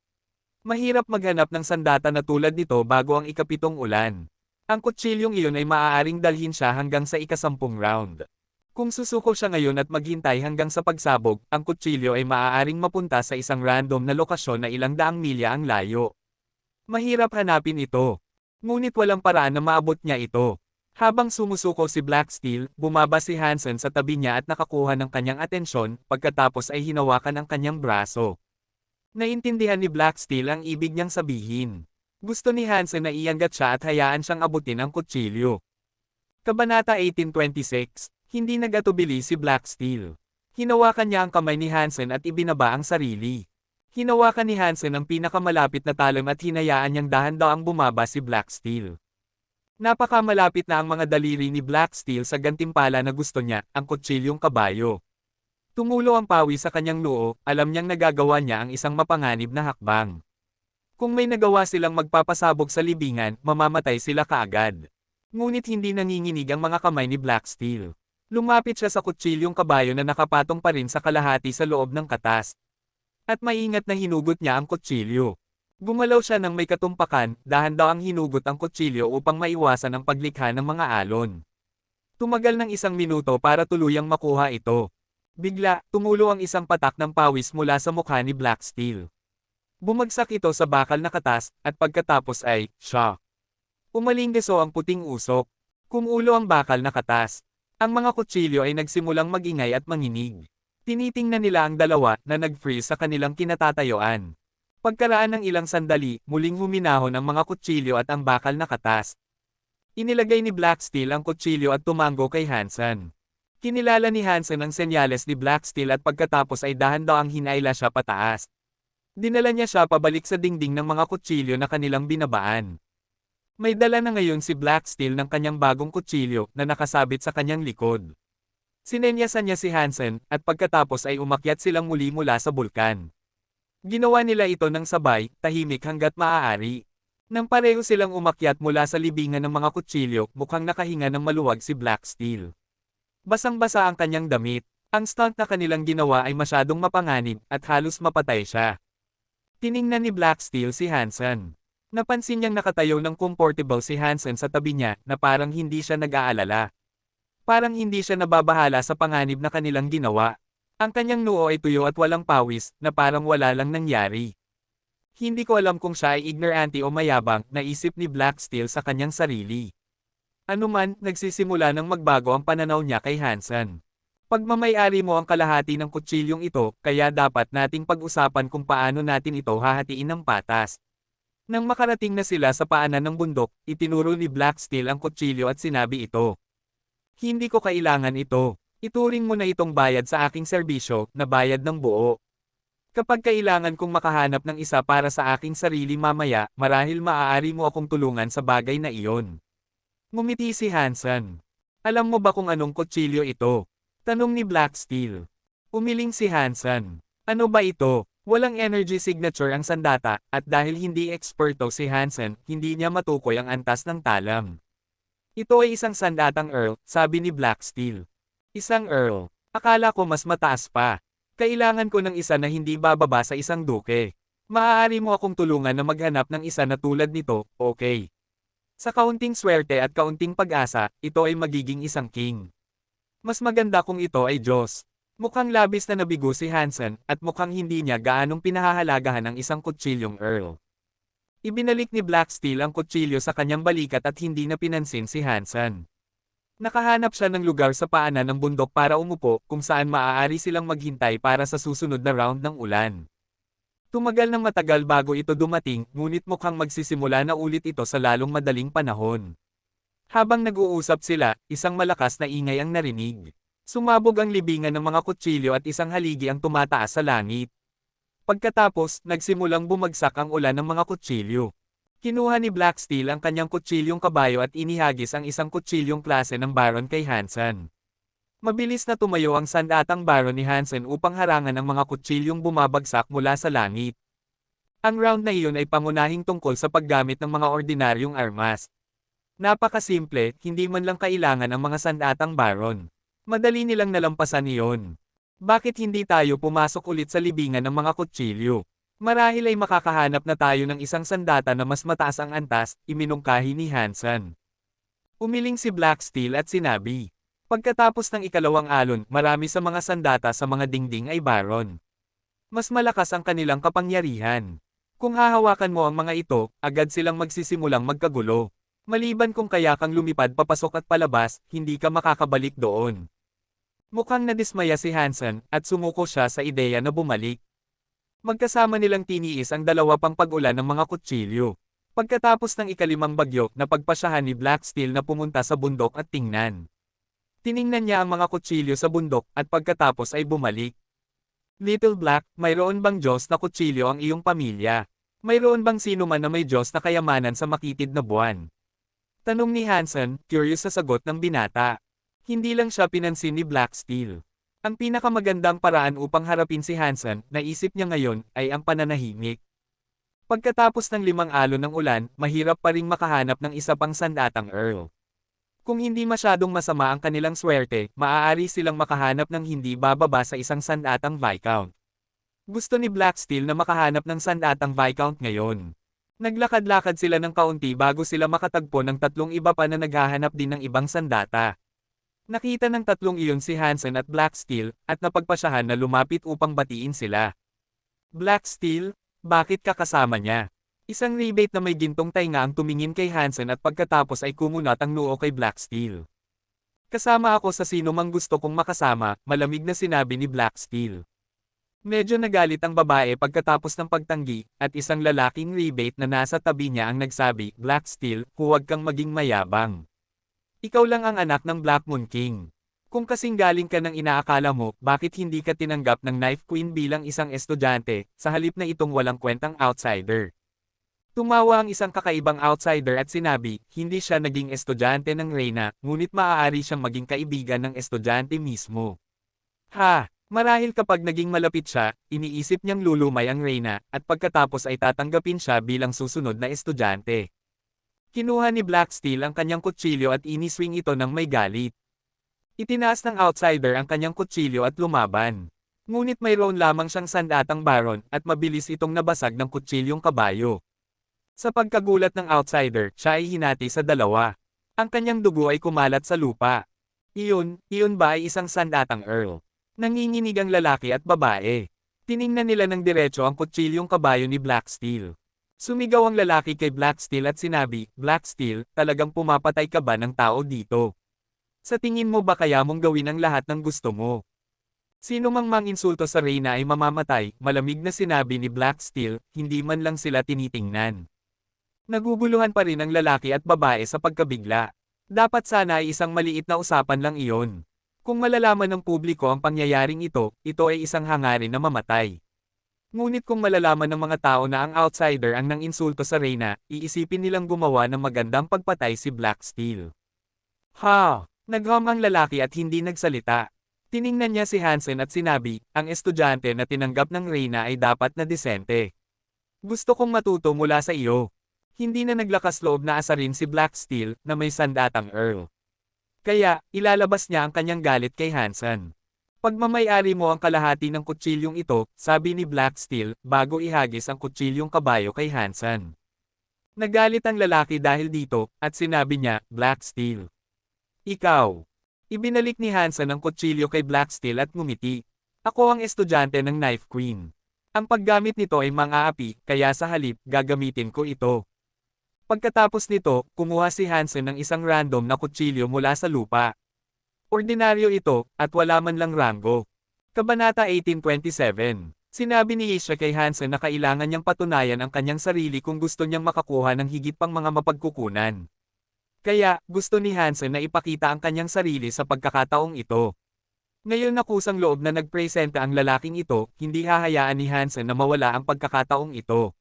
Mahirap maghanap ng sandata na tulad nito bago ang ika-7 ulan. Ang kutsilyong iyon ay maaaring dalhin siya hanggang sa ika-10 round. Kung susuko siya ngayon at maghintay hanggang sa pagsabog, ang kutsilyo ay maaaring mapunta sa isang random na lokasyon na ilang daang milya ang layo. Mahirap hanapin ito. Ngunit walang paraan na maabot niya ito. Habang sumusuko si Black Steel, bumaba si Hansen sa tabi niya at nakakuha ng kanyang atensyon, pagkatapos ay hinawakan ang kanyang braso. Naintindihan ni Black Steel ang ibig niyang sabihin. Gusto ni Hansen na iangat siya at hayaan siyang abutin ang kutsilyo. Kabanata 1826. Hindi nagatubili si Black Steel. Hinawakan niya ang kamay ni Hansen at ibinaba ang sarili. Hinawakan ni Hansen ang pinakamalapit na talim at hinayaan niyang dahan-daang bumaba si Black Steel. Napakamalapit na ang mga daliri ni Black Steel sa gantimpala na gusto niya, ang kutsilyong kabayo. Tumulo ang pawi sa kanyang noo, alam niyang nagagawa niya ang isang mapanganib na hakbang. Kung may nagawa silang magpapasabog sa libingan, mamamatay sila kaagad. Ngunit hindi nanginginig ang mga kamay ni Black Steel. Lumapit siya sa kutsilyong kabayo na nakapatong pa rin sa kalahati sa loob ng katas. At maingat na hinugot niya ang kutsilyo. Gumalaw siya ng may katumpakan, dahan-daang hinugot ang kutsilyo upang maiwasan ang paglikha ng mga alon. Tumagal ng 1 minuto para tuluyang makuha ito. Bigla, tumulo ang isang patak ng pawis mula sa mukha ni Black Steel. Bumagsak ito sa bakal na katas, at pagkatapos ay, shock. Umalinggaso ang puting usok. Kumulo ang bakal na katas. Ang mga kutsilyo ay nagsimulang magingay at manginig. Tinitingnan nila ang dalawa na nag-freeze sa kanilang kinatatayuan. Pagkaraan ng ilang sandali, muling huminahon ang mga kutsilyo at ang bakal na katas. Inilagay ni Black Steel ang kutsilyo at tumango kay Hansen. Kinilala ni Hansen ang senyales ni Black Steel at pagkatapos ay dahan-daang hinayla siya pataas. Dinala niya siya pabalik sa dingding ng mga kutsilyo na kanilang binabaan. May dala na ngayon si Black Steel ng kanyang bagong kutsilyo na nakasabit sa kanyang likod. Sinenyasan niya si Hansen, at pagkatapos ay umakyat silang muli mula sa bulkan. Ginawa nila ito ng sabay, tahimik hanggat maaari. Nang pareho silang umakyat mula sa libingan ng mga kutsilyo, mukhang nakahinga ng maluwag si Black Steel. Basang-basa ang kanyang damit. Ang stunt na kanilang ginawa ay masyadong mapanganib, at halos mapatay siya. Tiningnan ni Black Steel si Hansen. Napansin niyang nakatayo ng comfortable si Hansen sa tabi niya na parang hindi siya nag-aalala. Parang hindi siya nababahala sa panganib na kanilang ginawa. Ang kanyang noo ay tuyo at walang pawis, na parang wala lang nangyari. Hindi ko alam kung siya ay ignorante o mayabang, naisip ni Black Steel sa kanyang sarili. Anuman, nagsisimula ng magbago ang pananaw niya kay Hansen. Pagmamay-ari mo ang kalahati ng kutsilyong ito, kaya dapat nating pag-usapan kung paano natin ito hahatiin ng patas. Nang makarating na sila sa paanan ng bundok, itinuro ni Black Steel ang kutsilyo at sinabi ito. Hindi ko kailangan ito. Ituring mo na itong bayad sa aking serbisyo, na bayad ng buo. Kapag kailangan kong makahanap ng isa para sa aking sarili mamaya, marahil maaari mo akong tulungan sa bagay na iyon. Ngumiti si Hansen. Alam mo ba kung anong kutsilyo ito? Tanong ni Black Steel. Umiling si Hansen. Ano ba ito? Walang energy signature ang sandata, at dahil hindi eksperto si Hansen, hindi niya matukoy ang antas ng talam. Ito ay isang sandatang Earl, sabi ni Black Steel. Isang Earl. Akala ko mas mataas pa. Kailangan ko ng isa na hindi bababa sa isang duke. Maaari mo akong tulungan na maghanap ng isa na tulad nito, okay? Sa kaunting swerte at kaunting pag-asa, ito ay magiging isang king. Mas maganda kung ito ay Diyos. Mukhang labis na nabigo si Hansen, at mukhang hindi niya gaanong pinahahalagahan ang isang kutsilyong Earl. Ibinalik ni Black Steel ang kutsilyo sa kanyang balikat at hindi na pinansin si Hansen. Nakahanap siya ng lugar sa paanan ng bundok para umupo, kung saan maaari silang maghintay para sa susunod na round ng ulan. Tumagal ng matagal bago ito dumating, ngunit mukhang magsisimula na ulit ito sa lalong madaling panahon. Habang nag-uusap sila, isang malakas na ingay ang narinig. Sumabog ang libingan ng mga kutsilyo at isang haligi ang tumataas sa langit. Pagkatapos, nagsimulang bumagsak ang ulan ng mga kutsilyo. Kinuha ni Black Steel ang kanyang kutsilyong kabayo at inihagis ang isang kutsilyong klase ng Baron kay Hansen. Mabilis na tumayo ang sandatang Baron ni Hansen upang harangan ang mga kutsilyong bumabagsak mula sa langit. Ang round na iyon ay pangunahing tungkol sa paggamit ng mga ordinaryong armas. Napakasimple, hindi man lang kailangan ang mga sandatang Baron. Madali nilang nalampasan iyon. Bakit hindi tayo pumasok ulit sa libingan ng mga kutsilyo? Marahil ay makakahanap na tayo ng isang sandata na mas mataas ang antas, iminungkahi ni Hansen. Umiling si Black Steel at sinabi. Pagkatapos ng ikalawang alon, marami sa mga sandata sa mga dingding ay Baron. Mas malakas ang kanilang kapangyarihan. Kung hahawakan mo ang mga ito, agad silang magsisimulang magkagulo. Maliban kung kaya kang lumipad papasok at palabas, hindi ka makakabalik doon. Mukhang nadismaya si Hansen, at sumuko siya sa ideya na bumalik. Magkasama nilang tiniis ang dalawa pang pag-ulan ng mga kutsilyo. Pagkatapos ng ikalimang bagyo, napagpasyahan ni Black Steel na pumunta sa bundok at tingnan. Tiningnan niya ang mga kutsilyo sa bundok, at pagkatapos ay bumalik. Little Black, mayroon bang Diyos na kutsilyo ang iyong pamilya? Mayroon bang sino man na may Diyos na kayamanan sa makitid na buwan? Tanong ni Hansen, curious sa sagot ng binata. Hindi lang siya pinansin ni Black Steel. Ang pinakamagandang paraan upang harapin si Hansen, naisip niya ngayon, ay ang pananahimik. Pagkatapos ng 5 alon ng ulan, mahirap pa ring makahanap ng isa pang sandatang Earl. Kung hindi masyadong masama ang kanilang swerte, maaari silang makahanap ng hindi bababa sa isang sandatang Viscount. Gusto ni Black Steel na makahanap ng sandatang Viscount ngayon. Naglakad-lakad sila ng kaunti bago sila makatagpo ng 3 iba pa na naghahanap din ng ibang sandata. Nakita ng 3 iyon si Hansen at Black Steel, at napagpasyahan na lumapit upang batiin sila. Black Steel, bakit ka kasama niya? Isang rebate na may gintong tainga ang tumingin kay Hansen at pagkatapos ay kumunat ang noo kay Black Steel. Kasama ako sa sino mang gusto kong makasama, malamig na sinabi ni Black Steel. Medyo nagalit ang babae pagkatapos ng pagtanggi, at isang lalaking rebate na nasa tabi niya ang nagsabi, Black Steel, huwag kang maging mayabang. Ikaw lang ang anak ng Black Moon King. Kung kasing galing ka ng inaakala mo, bakit hindi ka tinanggap ng Knife Queen bilang isang estudyante, sa halip na itong walang kwentang outsider? Tumawa ang isang kakaibang outsider at sinabi, hindi siya naging estudyante ng Reyna, ngunit maaari siyang maging kaibigan ng estudyante mismo. Ha! Marahil kapag naging malapit siya, iniisip niyang lulumay ang Reyna, at pagkatapos ay tatanggapin siya bilang susunod na estudyante. Kinuha ni Black Steel ang kanyang kutsilyo at iniswing ito ng may galit. Itinaas ng outsider ang kanyang kutsilyo at lumaban. Ngunit mayroon lamang siyang sandatang baron at mabilis itong nabasag ng kutsilyong kabayo. Sa pagkagulat ng outsider, siya ay hinati sa dalawa. Ang kanyang dugo ay kumalat sa lupa. Iyon ba ay isang sandatang earl? Nanginginig ang lalaki at babae. Tiningnan nila ng diretso ang kutsilyong kabayo ni Black Steel. Sumigaw ang lalaki kay Black Steel at sinabi, Black Steel, talagang pumapatay ka ba ng tao dito? Sa tingin mo ba kaya mong gawin ang lahat ng gusto mo? Sino mang manginsulto sa Reyna ay mamamatay, malamig na sinabi ni Black Steel, hindi man lang sila tinitingnan. Naguguluhan pa rin ang lalaki at babae sa pagkabigla. Dapat sana ay isang maliit na usapan lang iyon. Kung malalaman ng publiko ang pangyayaring ito ay isang hangarin na mamatay. Ngunit kung malalaman ng mga tao na ang outsider ang nanginsulto sa Reyna, iisipin nilang gumawa ng magandang pagpatay si Black Steel. Ha! Nagham ang lalaki at hindi nagsalita. Tiningnan niya si Hansen at sinabi, ang estudyante na tinanggap ng Reyna ay dapat na disente. Gusto kong matuto mula sa iyo. Hindi na naglakas loob na asarin si Black Steel na may sandatang earl. Kaya, ilalabas niya ang kanyang galit kay Hansen. Pagmamayari mo ang kalahati ng kutsilyong ito, sabi ni Black Steel, bago ihagis ang kutsilyong kabayo kay Hansen. Nagalit ang lalaki dahil dito, at sinabi niya, Black Steel. Ikaw. Ibinalik ni Hansen ang kutsilyo kay Black Steel at ngumiti. Ako ang estudyante ng Knife Queen. Ang paggamit nito ay mang-aapi, kaya sa halip, gagamitin ko ito. Pagkatapos nito, kumuha si Hansen ng isang random na kutsilyo mula sa lupa. Ordinaryo ito, at wala man lang ranggo. Kabanata 1827. Sinabi ni Isha kay Hansen na kailangan niyang patunayan ang kanyang sarili kung gusto niyang makakuha ng higit pang mga mapagkukunan. Kaya, gusto ni Hansen na ipakita ang kanyang sarili sa pagkakataong ito. Ngayon na kusang loob na nagpresenta ang lalaking ito, hindi hahayaan ni Hansen na mawala ang pagkakataong ito.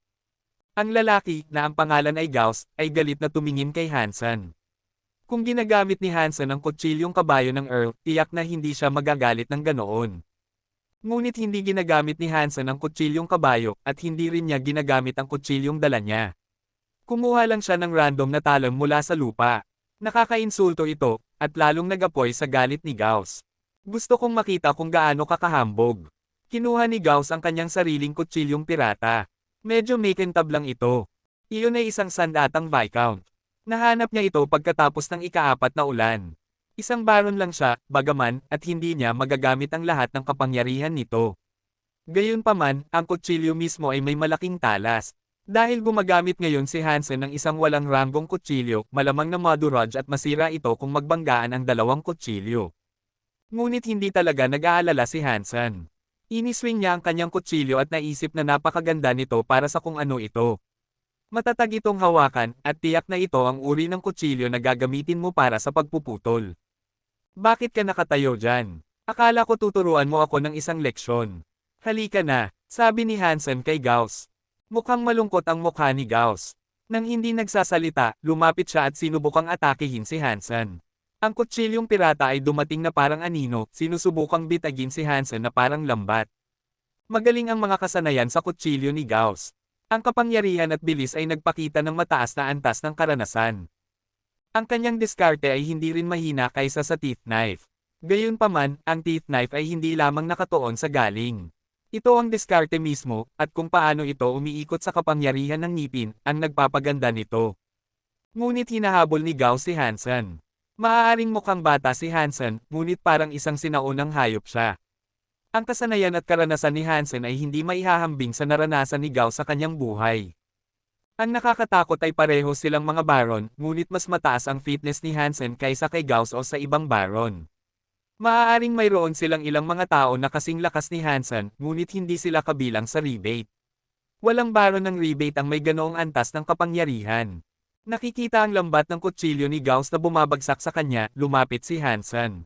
Ang lalaki, na ang pangalan ay Gauss, ay galit na tumingin kay Hansen. Kung ginagamit ni Hansen ang kutsilyong kabayo ng Earl, tiyak na hindi siya magagalit ng ganoon. Ngunit hindi ginagamit ni Hansen ang kutsilyong kabayo, at hindi rin niya ginagamit ang kutsilyong dala niya. Kumuha lang siya ng random na talon mula sa lupa. Nakakainsulto ito, at lalong nagapoy sa galit ni Gauss. Gusto kong makita kung gaano kakahambog. Kinuha ni Gauss ang kanyang sariling kutsilyong pirata. Medyo makintab lang ito. Iyon ay isang sandatang Viscount. Nahanap niya ito pagkatapos ng ika-4 na ulan. Isang baron lang siya, bagaman, at hindi niya magagamit ang lahat ng kapangyarihan nito. Gayunpaman, ang kutsilyo mismo ay may malaking talas. Dahil gumagamit ngayon si Hansen ng isang walang ranggong kutsilyo, malamang na maduraj at masira ito kung magbanggaan ang dalawang kutsilyo. Ngunit hindi talaga nag-aalala si Hansen. Iniswing niya ang kanyang kutsilyo at naisip na napakaganda nito para sa kung ano ito. Matatag itong hawakan, at tiyak na ito ang uri ng kutsilyo na gagamitin mo para sa pagpuputol. Bakit ka nakatayo dyan? Akala ko tuturuan mo ako ng isang leksyon. Halika na, sabi ni Hansen kay Gauss. Mukhang malungkot ang mukha ni Gauss. Nang hindi nagsasalita, lumapit siya at sinubukang atakihin si Hansen. Ang kutsilyong pirata ay dumating na parang anino, sinusubukang bitagin si Hansen na parang lambat. Magaling ang mga kasanayan sa kutsilyo ni Gauss. Ang kapangyarihan at bilis ay nagpakita ng mataas na antas ng karanasan. Ang kanyang diskarte ay hindi rin mahina kaysa sa teeth knife. Gayunpaman, ang teeth knife ay hindi lamang nakatuon sa galing. Ito ang diskarte mismo, at kung paano ito umiikot sa kapangyarihan ng ngipin, ang nagpapaganda nito. Ngunit hinahabol ni Gauss si Hansen. Maaaring mukhang bata si Hansen, ngunit parang isang sinaunang hayop siya. Ang kasanayan at karanasan ni Hansen ay hindi maihahambing sa naranasan ni Gauss sa kanyang buhay. Ang nakakatakot ay pareho silang mga baron, ngunit mas mataas ang fitness ni Hansen kaysa kay Gauss o sa ibang baron. Maaaring mayroon silang ilang mga tao na kasing lakas ni Hansen, ngunit hindi sila kabilang sa rebate. Walang baron ng rebate ang may ganoong antas ng kapangyarihan. Nakikita ang lambat ng kutsilyo ni Gauss na bumabagsak sa kanya, lumapit si Hansen.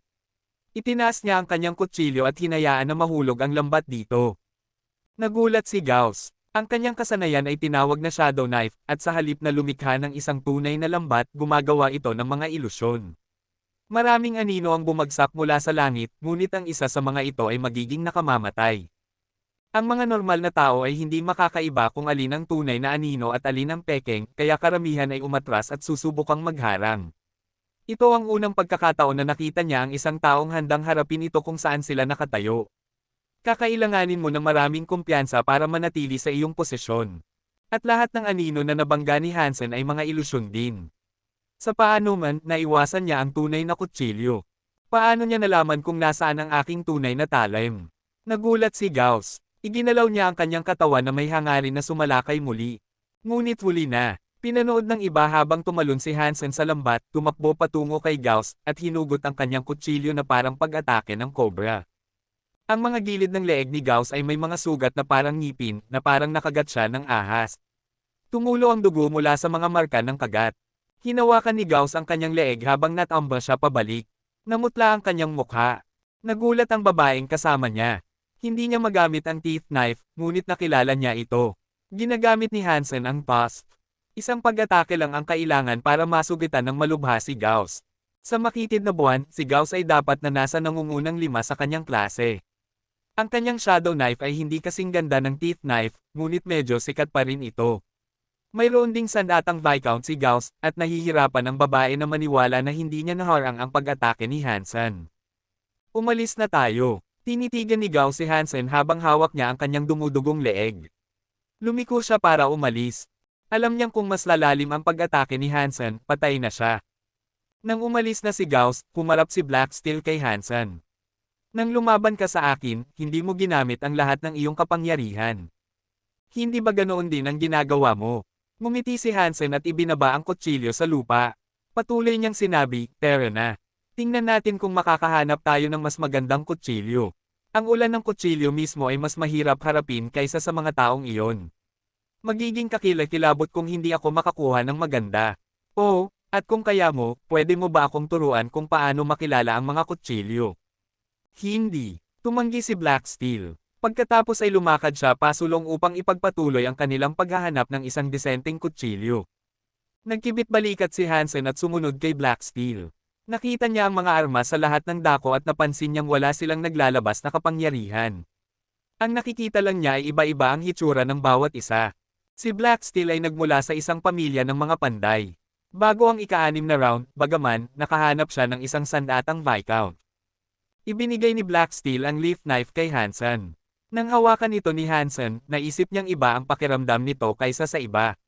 Itinaas niya ang kanyang kutsilyo at hinayaan na mahulog ang lambat dito. Nagulat si Gauss. Ang kanyang kasanayan ay tinawag na shadow knife, at sa halip na lumikha ng isang tunay na lambat, gumagawa ito ng mga ilusyon. Maraming anino ang bumagsak mula sa langit, ngunit ang isa sa mga ito ay magiging nakamamatay. Ang mga normal na tao ay hindi makakaiba kung alin ang tunay na anino at alin ang pekeng, kaya karamihan ay umatras at susubukang magharang. Ito ang unang pagkakataon na nakita niya ang isang taong handang harapin ito kung saan sila nakatayo. Kakailanganin mo ng maraming kumpiyansa para manatili sa iyong posisyon. At lahat ng anino na nabangga ni Hansen ay mga ilusyon din. Sa paano man, naiwasan niya ang tunay na kutsilyo. Paano niya nalaman kung nasaan ang aking tunay na talim? Nagulat si Gauss. Iginalaw niya ang kanyang katawan na may hangarin na sumalakay muli. Ngunit huli na. Pinanood ng iba habang tumalon si Hansen sa lambat, tumakbo patungo kay Gauss, at hinugot ang kanyang kutsilyo na parang pag-atake ng cobra. Ang mga gilid ng leeg ni Gauss ay may mga sugat na parang ngipin, na parang nakagat siya ng ahas. Tumulo ang dugo mula sa mga marka ng kagat. Hinawakan ni Gauss ang kanyang leeg habang natamba siya pabalik. Namutla ang kanyang mukha. Nagulat ang babaeng kasama niya. Hindi niya magamit ang teeth knife, ngunit nakilala niya ito. Ginagamit ni Hansen ang tusk. Isang pag-atake lang ang kailangan para masugitan ng malubha si Gauss. Sa makitid na buwan, si Gauss ay dapat na nasa nangungunang 5 sa kanyang klase. Ang kanyang shadow knife ay hindi kasing ganda ng teeth knife, ngunit medyo sikat pa rin ito. Mayroon ding sandatang Viscount si Gauss, at nahihirapan ang babae na maniwala na hindi niya naharang ang pag-atake ni Hansen. Umalis na tayo. Tinitigan ni Gauss si Hansen habang hawak niya ang kanyang dumudugong leeg. Lumiko siya para umalis. Alam niyang kung mas lalalim ang pag-atake ni Hansen, patay na siya. Nang umalis na si Gauss, humarap si Black Steel kay Hansen. Nang lumaban ka sa akin, hindi mo ginamit ang lahat ng iyong kapangyarihan. Hindi ba ganoon din ang ginagawa mo? Ngumiti si Hansen at ibinaba ang kutsilyo sa lupa. Patuloy niyang sinabi, "Tara na. Tingnan natin kung makakahanap tayo ng mas magandang kutsilyo." Ang ulan ng kutsilyo mismo ay mas mahirap harapin kaysa sa mga taong iyon. Magiging kakilakilabot kung hindi ako makakuha ng maganda. Oh, at kung kaya mo, pwede mo ba akong turuan kung paano makilala ang mga kutsilyo? Hindi. Tumanggi si Black Steel. Pagkatapos ay lumakad siya pasulong upang ipagpatuloy ang kanilang paghahanap ng isang disenteng kutsilyo. Nagkibit-balikat si Hansen at sumunod kay Black Steel. Nakita niya ang mga armas sa lahat ng dako at napansin niyang wala silang naglalabas na kapangyarihan. Ang nakikita lang niya ay iba-iba ang hitsura ng bawat isa. Si Black Steel ay nagmula sa isang pamilya ng mga panday. Bago ang ika-6 na round, bagaman, nakahanap siya ng isang sandatang Viscount. Ibinigay ni Black Steel ang leaf knife kay Hansen. Nang hawakan ito ni Hansen, naisip niyang iba ang pakiramdam nito kaysa sa iba.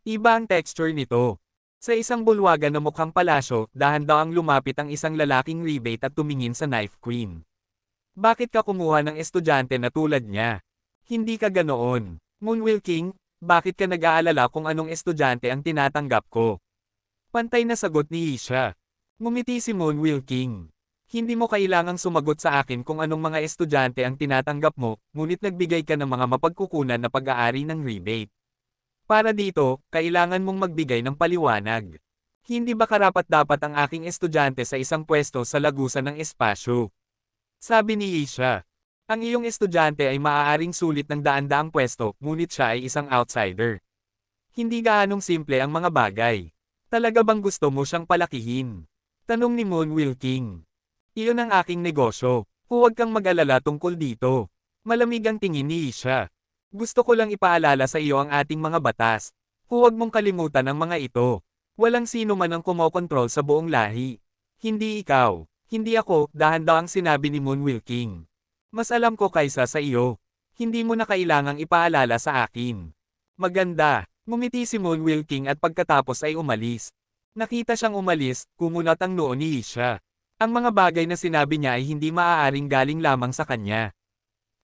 Iba ang texture nito. Sa isang bulwagan na mukhang palasyo, dahan-dahang lumapit ang isang lalaking rebate at tumingin sa Knife Queen. Bakit ka kumuha ng estudyante na tulad niya? Hindi ka ganoon. Moonwheel King, bakit ka nag-aalala kung anong estudyante ang tinatanggap ko? Pantay na sagot ni Isha. Ngumiti si Moonwheel King. Hindi mo kailangang sumagot sa akin kung anong mga estudyante ang tinatanggap mo, ngunit nagbigay ka ng mga mapagkukunan na pag-aari ng rebate. Para dito, kailangan mong magbigay ng paliwanag. Hindi ba karapat-dapat ang aking estudyante sa isang pwesto sa lagusan ng espasyo? Sabi ni Isha. Ang iyong estudyante ay maaaring sulit ng daan-daang pwesto, ngunit siya ay isang outsider. Hindi gaanong simple ang mga bagay. Talaga bang gusto mo siyang palakihin? Tanong ni Moonwheel King. Iyon ang aking negosyo. Huwag kang mag-alala tungkol dito. Malamig ang tingin ni Isha. Gusto ko lang ipaalala sa iyo ang ating mga batas. Huwag mong kalimutan ang mga ito. Walang sino man ang kumokontrol sa buong lahi. Hindi ikaw. Hindi ako, dahan-dahang sinabi ni Moonwheel King. Mas alam ko kaysa sa iyo. Hindi mo na kailangang ipaalala sa akin. Maganda. Ngumiti si Moonwheel King at pagkatapos ay umalis. Nakita siyang umalis, kumunat ang noo ni Isha. Ang mga bagay na sinabi niya ay hindi maaaring galing lamang sa kanya.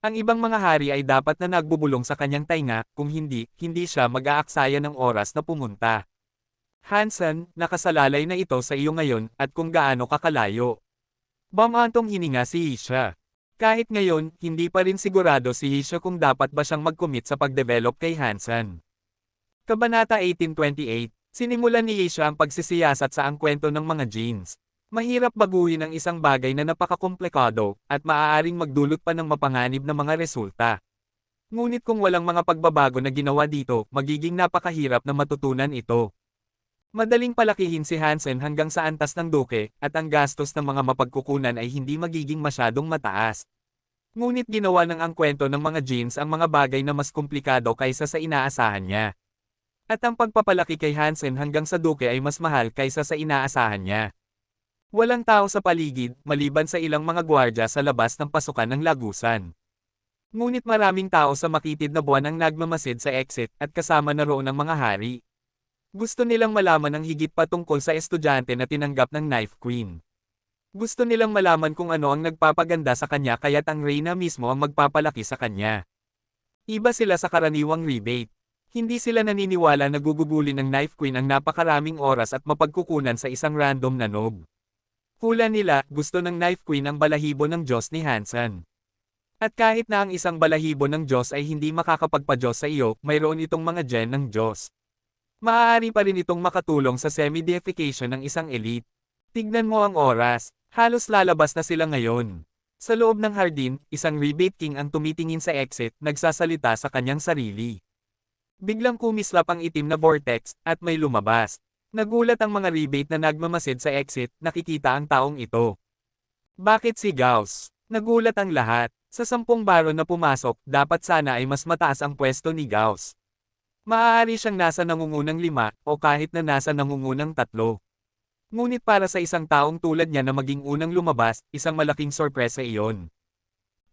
Ang ibang mga hari ay dapat na nagbubulong sa kanyang tainga, kung hindi, hindi siya mag-aaksaya ng oras na pumunta. Hansen, nakasalalay na ito sa iyo ngayon, at kung gaano kakalayo. Bumantong hininga si Isha. Kahit ngayon, hindi pa rin sigurado si Isha kung dapat ba siyang mag-commit sa pag-develop kay Hansen. Kabanata 1828, sinimulan ni Isha ang pagsisiyasat sa ang kwento ng mga jeans. Mahirap baguhin ang isang bagay na napakakomplikado, at maaaring magdulot pa ng mapanganib na mga resulta. Ngunit kung walang mga pagbabago na ginawa dito, magiging napakahirap na matutunan ito. Madaling palakihin si Hansen hanggang sa antas ng duke, at ang gastos ng mga mapagkukunan ay hindi magiging masyadong mataas. Ngunit ginawa ng ang kwento ng mga genes ang mga bagay na mas komplikado kaysa sa inaasahan niya. At ang pagpapalaki kay Hansen hanggang sa duke ay mas mahal kaysa sa inaasahan niya. Walang tao sa paligid, maliban sa ilang mga gwardya sa labas ng pasukan ng lagusan. Ngunit maraming tao sa makitid na buwan ang nagmamasid sa exit at kasama na roon ang mga hari. Gusto nilang malaman ang higit pa tungkol sa estudyante na tinanggap ng Knife Queen. Gusto nilang malaman kung ano ang nagpapaganda sa kanya kaya't ang Reyna mismo ang magpapalaki sa kanya. Iba sila sa karaniwang rebate. Hindi sila naniniwala na gugugulin ng Knife Queen ang napakaraming oras at mapagkukunan sa isang random na nob. Hula nila, gusto ng Knife Queen ang balahibo ng Diyos ni Hansen. At kahit na ang isang balahibo ng Diyos ay hindi makakapagpa-Diyos sa iyo, mayroon itong mga gen ng Diyos. Maaari pa rin itong makatulong sa semi-deification ng isang elite. Tignan mo ang oras, halos lalabas na sila ngayon. Sa loob ng hardin, isang rebate king ang tumitingin sa exit, nagsasalita sa kanyang sarili. Biglang kumislap ang itim na vortex, at may lumabas. Nagulat ang mga rebate na nagmamasid sa exit, nakikita ang taong ito. Bakit si Gauss? Nagulat ang lahat. Sa 10 baron na pumasok, dapat sana ay mas mataas ang pwesto ni Gauss. Maaari siyang nasa nangungunang 5, o kahit na nasa nangungunang 3. Ngunit para sa isang taong tulad niya na maging unang lumabas, isang malaking sorpresa iyon.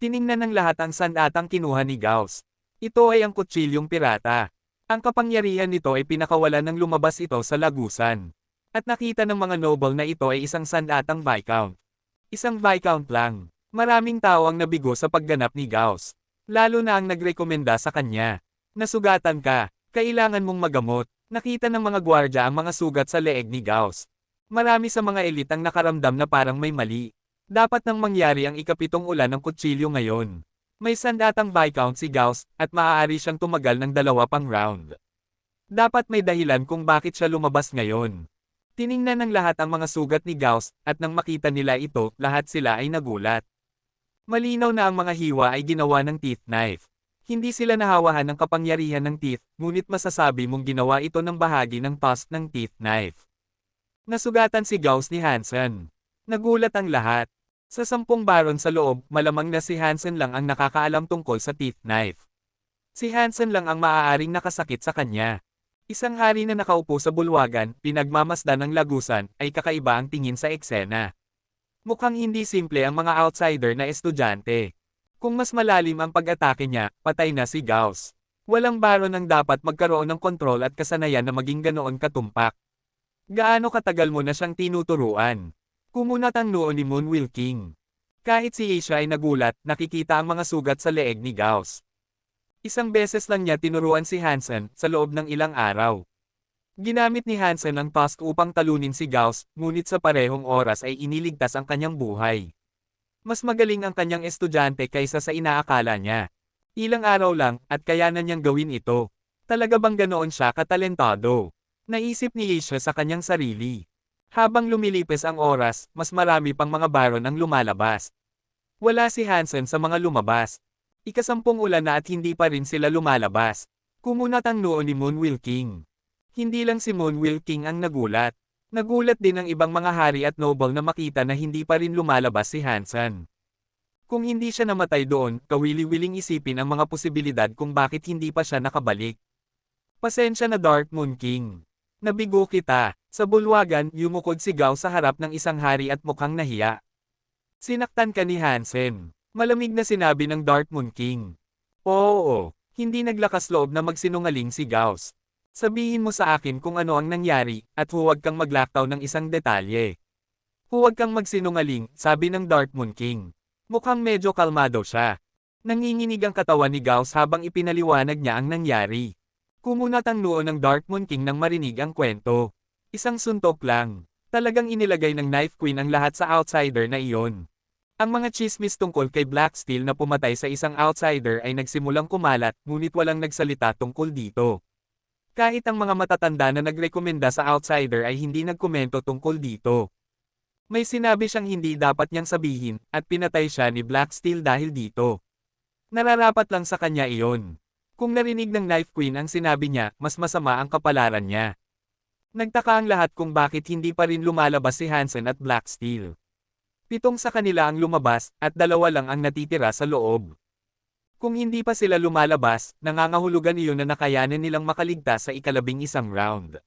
Tiningnan ng lahat ang sandatang kinuha ni Gauss. Ito ay ang kutsilyong pirata. Ang kapangyarihan nito ay pinakawalan ng lumabas ito sa lagusan. At nakita ng mga noble na ito ay isang sandatang Viscount. Isang Viscount lang. Maraming tao ang nabigo sa pagganap ni Gauss. Lalo na ang nagrekomenda sa kanya. Nasugatan ka, kailangan mong magamot. Nakita ng mga gwardya ang mga sugat sa leeg ni Gauss. Marami sa mga elite ang nakaramdam na parang may mali. Dapat nang mangyari ang ikapitong ulan ng kutsilyo ngayon. May sandatang Viscount si Gauss, at maaari siyang tumagal ng 2 pang round. Dapat may dahilan kung bakit siya lumabas ngayon. Tiningnan ng lahat ang mga sugat ni Gauss, at nang makita nila ito, lahat sila ay nagulat. Malinaw na ang mga hiwa ay ginawa ng teeth knife. Hindi sila nahawahan ng kapangyarihan ng teeth, ngunit masasabi mong ginawa ito ng bahagi ng tusk ng teeth knife. Nasugatan si Gauss ni Hansen. Nagulat ang lahat. Sa 10 baron sa loob, malamang na si Hansen lang ang nakakaalam tungkol sa teeth knife. Si Hansen lang ang maaaring nakasakit sa kanya. Isang hari na nakaupo sa bulwagan, pinagmamasdan ng lagusan, ay kakaiba ang tingin sa eksena. Mukhang hindi simple ang mga outsider na estudyante. Kung mas malalim ang pag-atake niya, patay na si Gauss. Walang baron ang dapat magkaroon ng kontrol at kasanayan na maging ganoon katumpak. Gaano katagal mo na siyang tinuturuan? Kumunat ang noo ni Moonwheel King. Kahit si Asia ay nagulat, nakikita ang mga sugat sa leeg ni Gauss. Isang beses lang niya tinuruan si Hansen, sa loob ng ilang araw. Ginamit ni Hansen ang tusk upang talunin si Gauss, ngunit sa parehong oras ay iniligtas ang kanyang buhay. Mas magaling ang kanyang estudyante kaysa sa inaakala niya. Ilang araw lang, at kayanan niyang gawin ito. Talaga bang ganoon siya katalentado? Naisip ni Asia sa kanyang sarili. Habang lumilipis ang oras, mas marami pang mga baron ang lumalabas. Wala si Hansen sa mga lumabas. Ika-10 ulan na at hindi pa rin sila lumalabas. Kumunat ang noo ni Moonwheel King. Hindi lang si Moonwheel King ang nagulat. Nagulat din ang ibang mga hari at noble na makita na hindi pa rin lumalabas si Hansen. Kung hindi siya namatay doon, kawili-wiling isipin ang mga posibilidad kung bakit hindi pa siya nakabalik. Pasensya na Dark Moon King. Nabigo kita. Sa bulwagan, yumukod si Gauss sa harap ng isang hari at mukhang nahiya. Sinaktan ka ni Hansen. Malamig na sinabi ng Dark Moon King. Oo, hindi naglakas loob na magsinungaling si Gauss. Sabihin mo sa akin kung ano ang nangyari, at huwag kang maglakaw ng isang detalye. Huwag kang magsinungaling, sabi ng Dark Moon King. Mukhang medyo kalmado siya. Nanginginig ang katawan ni Gauss habang ipinaliwanag niya ang nangyari. Kumunat ang noo ng Dark Moon King nang marinig ang kwento. Isang suntok lang. Talagang inilagay ng Knife Queen ang lahat sa outsider na iyon. Ang mga chismis tungkol kay Black Steel na pumatay sa isang outsider ay nagsimulang kumalat, ngunit walang nagsalita tungkol dito. Kahit ang mga matatanda na nagrekomenda sa outsider ay hindi nagkomento tungkol dito. May sinabi siyang hindi dapat niyang sabihin, at pinatay siya ni Black Steel dahil dito. Nararapat lang sa kanya iyon. Kung narinig ng Knife Queen ang sinabi niya, mas masama ang kapalaran niya. Nagtaka ang lahat kung bakit hindi pa rin lumalabas si Hansen at Black Steel. 7 sa kanila ang lumabas, at 2 lang ang natitira sa loob. Kung hindi pa sila lumalabas, nangangahulugan iyon na nakayanan nilang makaligtas sa ika-11 round.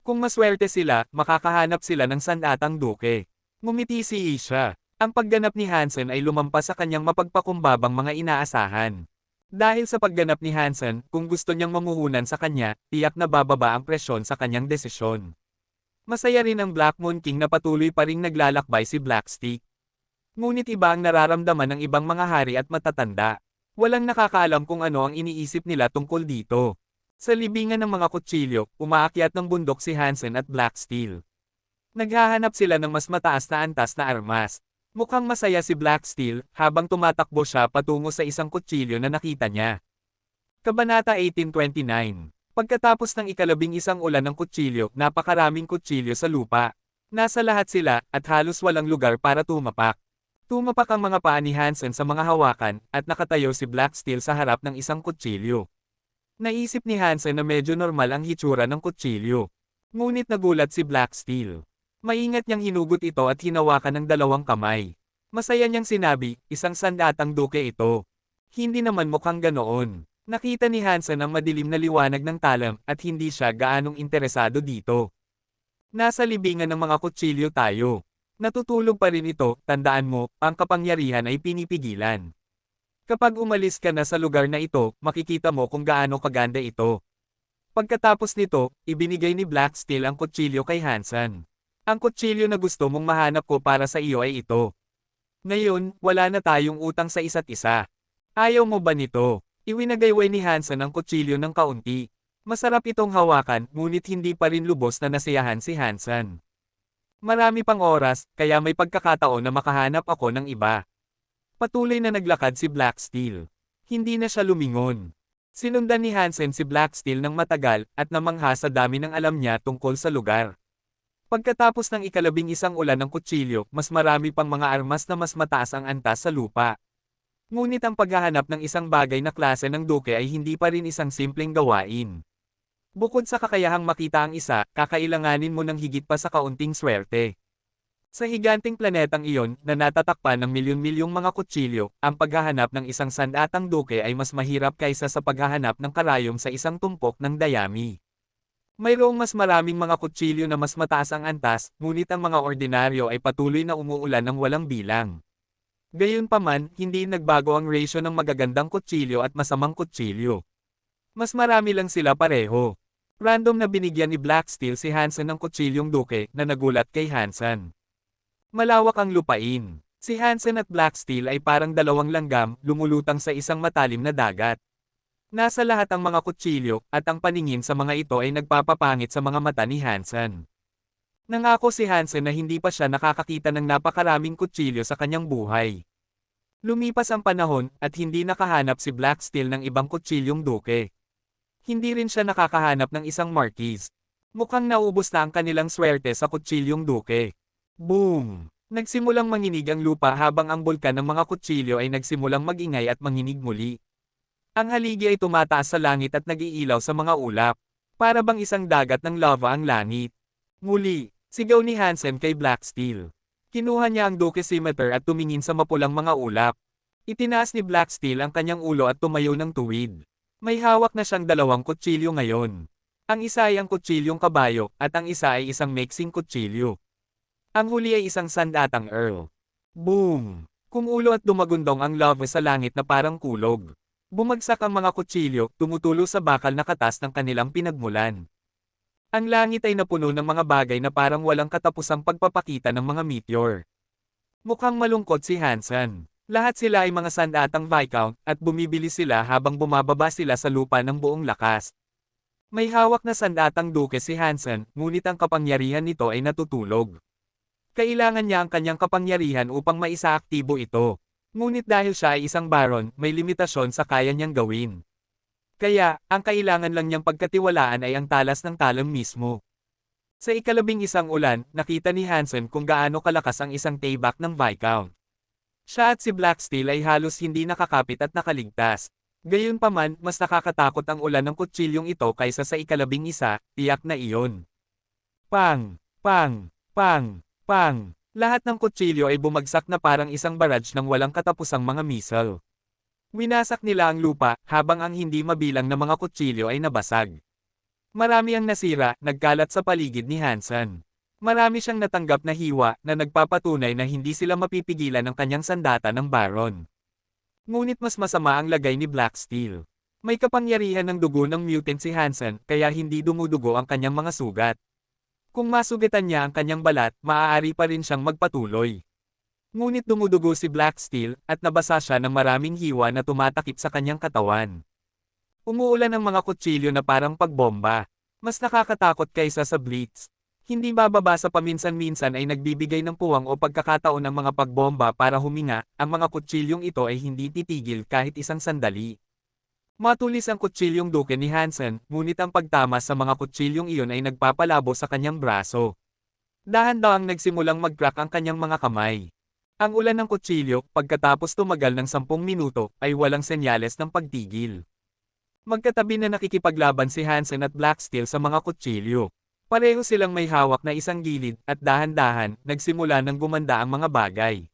Kung maswerte sila, makakahanap sila ng sandatang duke. Ngumiti si Isha. Ang pagganap ni Hansen ay lumampas sa kanyang mapagpakumbabang mga inaasahan. Dahil sa pagganap ni Hansen, kung gusto niyang mamuhunan sa kanya, tiyak na bababa ang presyon sa kanyang desisyon. Masaya rin ang Black Moon King na patuloy pa ring naglalakbay si Black Stick. Ngunit iba ang nararamdaman ng ibang mga hari at matatanda. Walang nakakaalam kung ano ang iniisip nila tungkol dito. Sa libingan ng mga kutsilyo, umaakyat ng bundok si Hansen at Black Steel. Naghahanap sila ng mas mataas na antas na armas. Mukhang masaya si Black Steel habang tumatakbo siya patungo sa isang kutsilyo na nakita niya. Kabanata 1829. Pagkatapos ng ika-11 ulan ng kutsilyo, napakaraming kutsilyo sa lupa. Nasa lahat sila, at halos walang lugar para tumapak. Tumapak ang mga paa ni Hansen sa mga hawakan, at nakatayo si Black Steel sa harap ng isang kutsilyo. Naisip ni Hansen na medyo normal ang hitsura ng kutsilyo. Ngunit nagulat si Black Steel. Maingat niyang hinugot ito at hinawakan ng 2 kamay. Masaya niyang sinabi, isang sandatang duke ito. Hindi naman mukhang ganoon. Nakita ni Hansen ang madilim na liwanag ng talam at hindi siya gaanong interesado dito. Nasa libingan ng mga kutsilyo tayo. Natutulog pa rin ito, tandaan mo, ang kapangyarihan ay pinipigilan. Kapag umalis ka na sa lugar na ito, makikita mo kung gaano kaganda ito. Pagkatapos nito, ibinigay ni Black Steel ang kutsilyo kay Hansen. Ang kutsilyo na gusto mong mahanap ko para sa iyo ay ito. Ngayon, wala na tayong utang sa isa't isa. Ayaw mo ba nito? Iwinagayway ni Hansen ang kutsilyo ng kaunti. Masarap itong hawakan, ngunit hindi pa rin lubos na nasiyahan si Hansen. Marami pang oras, kaya may pagkakataon na makahanap ako ng iba. Patuloy na naglakad si Black Steel. Hindi na siya lumingon. Sinundan ni Hansen si Black Steel ng matagal, at namangha sa dami ng alam niya tungkol sa lugar. Pagkatapos ng ika-11 ulan ng kutsilyo, mas marami pang mga armas na mas mataas ang antas sa lupa. Ngunit ang paghahanap ng isang bagay na klase ng duke ay hindi pa rin isang simpleng gawain. Bukod sa kakayahang makita ang isa, kakailanganin mo ng higit pa sa kaunting swerte. Sa higanting planetang iyon, na natatakpan ng milyon-milyong mga kutsilyo, ang paghahanap ng isang sandatang duke ay mas mahirap kaysa sa paghahanap ng karayom sa isang tumpok ng dayami. Mayroong mas maraming mga kutsilyo na mas mataas ang antas, ngunit ang mga ordinaryo ay patuloy na umuulan ng walang bilang. Gayunpaman, hindi nagbago ang ratio ng magagandang kutsilyo at masamang kutsilyo. Mas marami lang sila pareho. Random na binigyan ni Black Steel si Hansen ng kutsilyong duke na nagulat kay Hansen. Malawak ang lupain. Si Hansen at Black Steel ay parang 2 langgam, lumulutang sa isang matalim na dagat. Nasa lahat ang mga kutsilyo, at ang paningin sa mga ito ay nagpapapangit sa mga mata ni Hansen. Nangako si Hansen na hindi pa siya nakakakita ng napakaraming kutsilyo sa kanyang buhay. Lumipas ang panahon, at hindi nakahanap si Black Steel ng ibang kutsilyong duke. Hindi rin siya nakakahanap ng isang marquise. Mukhang naubos na ang kanilang swerte sa kutsilyong duke. Boom! Nagsimulang manginig ang lupa habang ang bulkan ng mga kutsilyo ay nagsimulang magingay at manginig muli. Ang haligi ay tumataas sa langit at nag-iilaw sa mga ulap. Para bang isang dagat ng lava ang langit. Muli, sigaw ni Hansen kay Black Steel. Kinuha niya ang Duke Scimitar at tumingin sa mapulang mga ulap. Itinaas ni Black Steel ang kanyang ulo at tumayo ng tuwid. May hawak na siyang 2 kutsilyo ngayon. Ang isa ay ang kutsilyong kabayo, at ang isa ay isang mixing kutsilyo. Ang huli ay isang sandatang Earl. Boom! Kumulo at dumagundong ang lava sa langit na parang kulog. Bumagsak ang mga kutsilyo, tumutulo sa bakal na katas ng kanilang pinagmulan. Ang langit ay napuno ng mga bagay na parang walang katapusang pagpapakita ng mga meteor. Mukhang malungkot si Hansen. Lahat sila ay mga sandatang Viscount, at bumibili sila habang bumababa sila sa lupa ng buong lakas. May hawak na sandatang duke si Hansen, ngunit ang kapangyarihan nito ay natutulog. Kailangan niya ang kanyang kapangyarihan upang maisaaktibo ito. Ngunit dahil siya ay isang baron, may limitasyon sa kaya niyang gawin. Kaya, ang kailangan lang niyang pagkatiwalaan ay ang talas ng talam mismo. Sa ikalabing isang ulan, nakita ni Hansen kung gaano kalakas ang isang tayback ng Viscount. Siya at si Blacksteel ay halos hindi nakakapit at nakaligtas. Gayunpaman, mas nakakatakot ang ulan ng kutsilyong ito kaysa sa ikalabing isa, tiyak na iyon. Pang! Pang! Pang! Pang! Lahat ng kutsilyo ay bumagsak na parang isang barrage ng walang katapusang mga missile. Winasak nila ang lupa, habang ang hindi mabilang na mga kutsilyo ay nabasag. Marami ang nasira, nagkalat sa paligid ni Hansen. Marami siyang natanggap na hiwa na nagpapatunay na hindi sila mapipigilan ng kanyang sandata ng Baron. Ngunit mas masama ang lagay ni Blacksteel. May kapangyarihan ng dugo ng mutant si Hansen kaya hindi dumudugo ang kanyang mga sugat. Kung masugatan niya ang kanyang balat, maaari pa rin siyang magpatuloy. Ngunit dumudugo si Blacksteel at nabasa siya ng maraming hiwa na tumatakip sa kanyang katawan. Umuulan ang mga kutsilyo na parang pagbomba. Mas nakakatakot kaysa sa blitz. Hindi bababa sa paminsan-minsan ay nagbibigay ng puwang o pagkakataon ng mga pagbomba para huminga, ang mga kutsilyong ito ay hindi titigil kahit isang sandali. Matulis ang kutsilyong duke ni Hansen, ngunit ang pagtama sa mga kutsilyong iyon ay nagpapalabo sa kanyang braso. Dahan-dahang nagsimulang mag-crack ang kanyang mga kamay. Ang ulan ng kutsilyo, pagkatapos tumagal ng 10 minuto, ay walang senyales ng pagtigil. Magkatabi na nakikipaglaban si Hansen at Blacksteel sa mga kutsilyo. Pareho silang may hawak na isang gilid, at dahan-dahan, nagsimula ng gumanda ang mga bagay.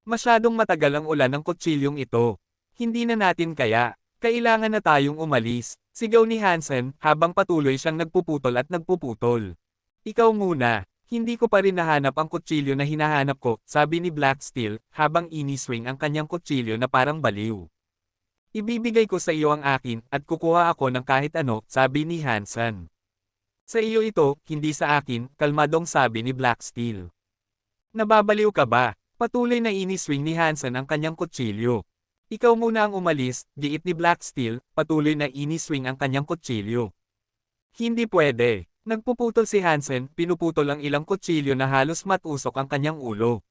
Masyadong matagal ang ulan ng kutsilyong ito. Hindi na natin kaya. Kailangan na tayong umalis, sigaw ni Hansen, habang patuloy siyang nagpuputol at nagpuputol. Ikaw muna, hindi ko pa rin nahanap ang kutsilyo na hinahanap ko, sabi ni Blacksteel, habang ini-swing ang kanyang kutsilyo na parang baliw. Ibibigay ko sa iyo ang akin, at kukuha ako ng kahit ano, sabi ni Hansen. Sa iyo ito, hindi sa akin, kalmadong sabi ni Blacksteel. Nababaliw ka ba? Patuloy na ini-swing ni Hansen ang kanyang kutsilyo. Ikaw muna ang umalis, giit ni Blacksteel, patuloy na ini-swing ang kanyang kutsilyo. Hindi pwede. Nagpuputol si Hansen, pinuputol ang ilang kutsilyo na halos matusok ang kanyang ulo.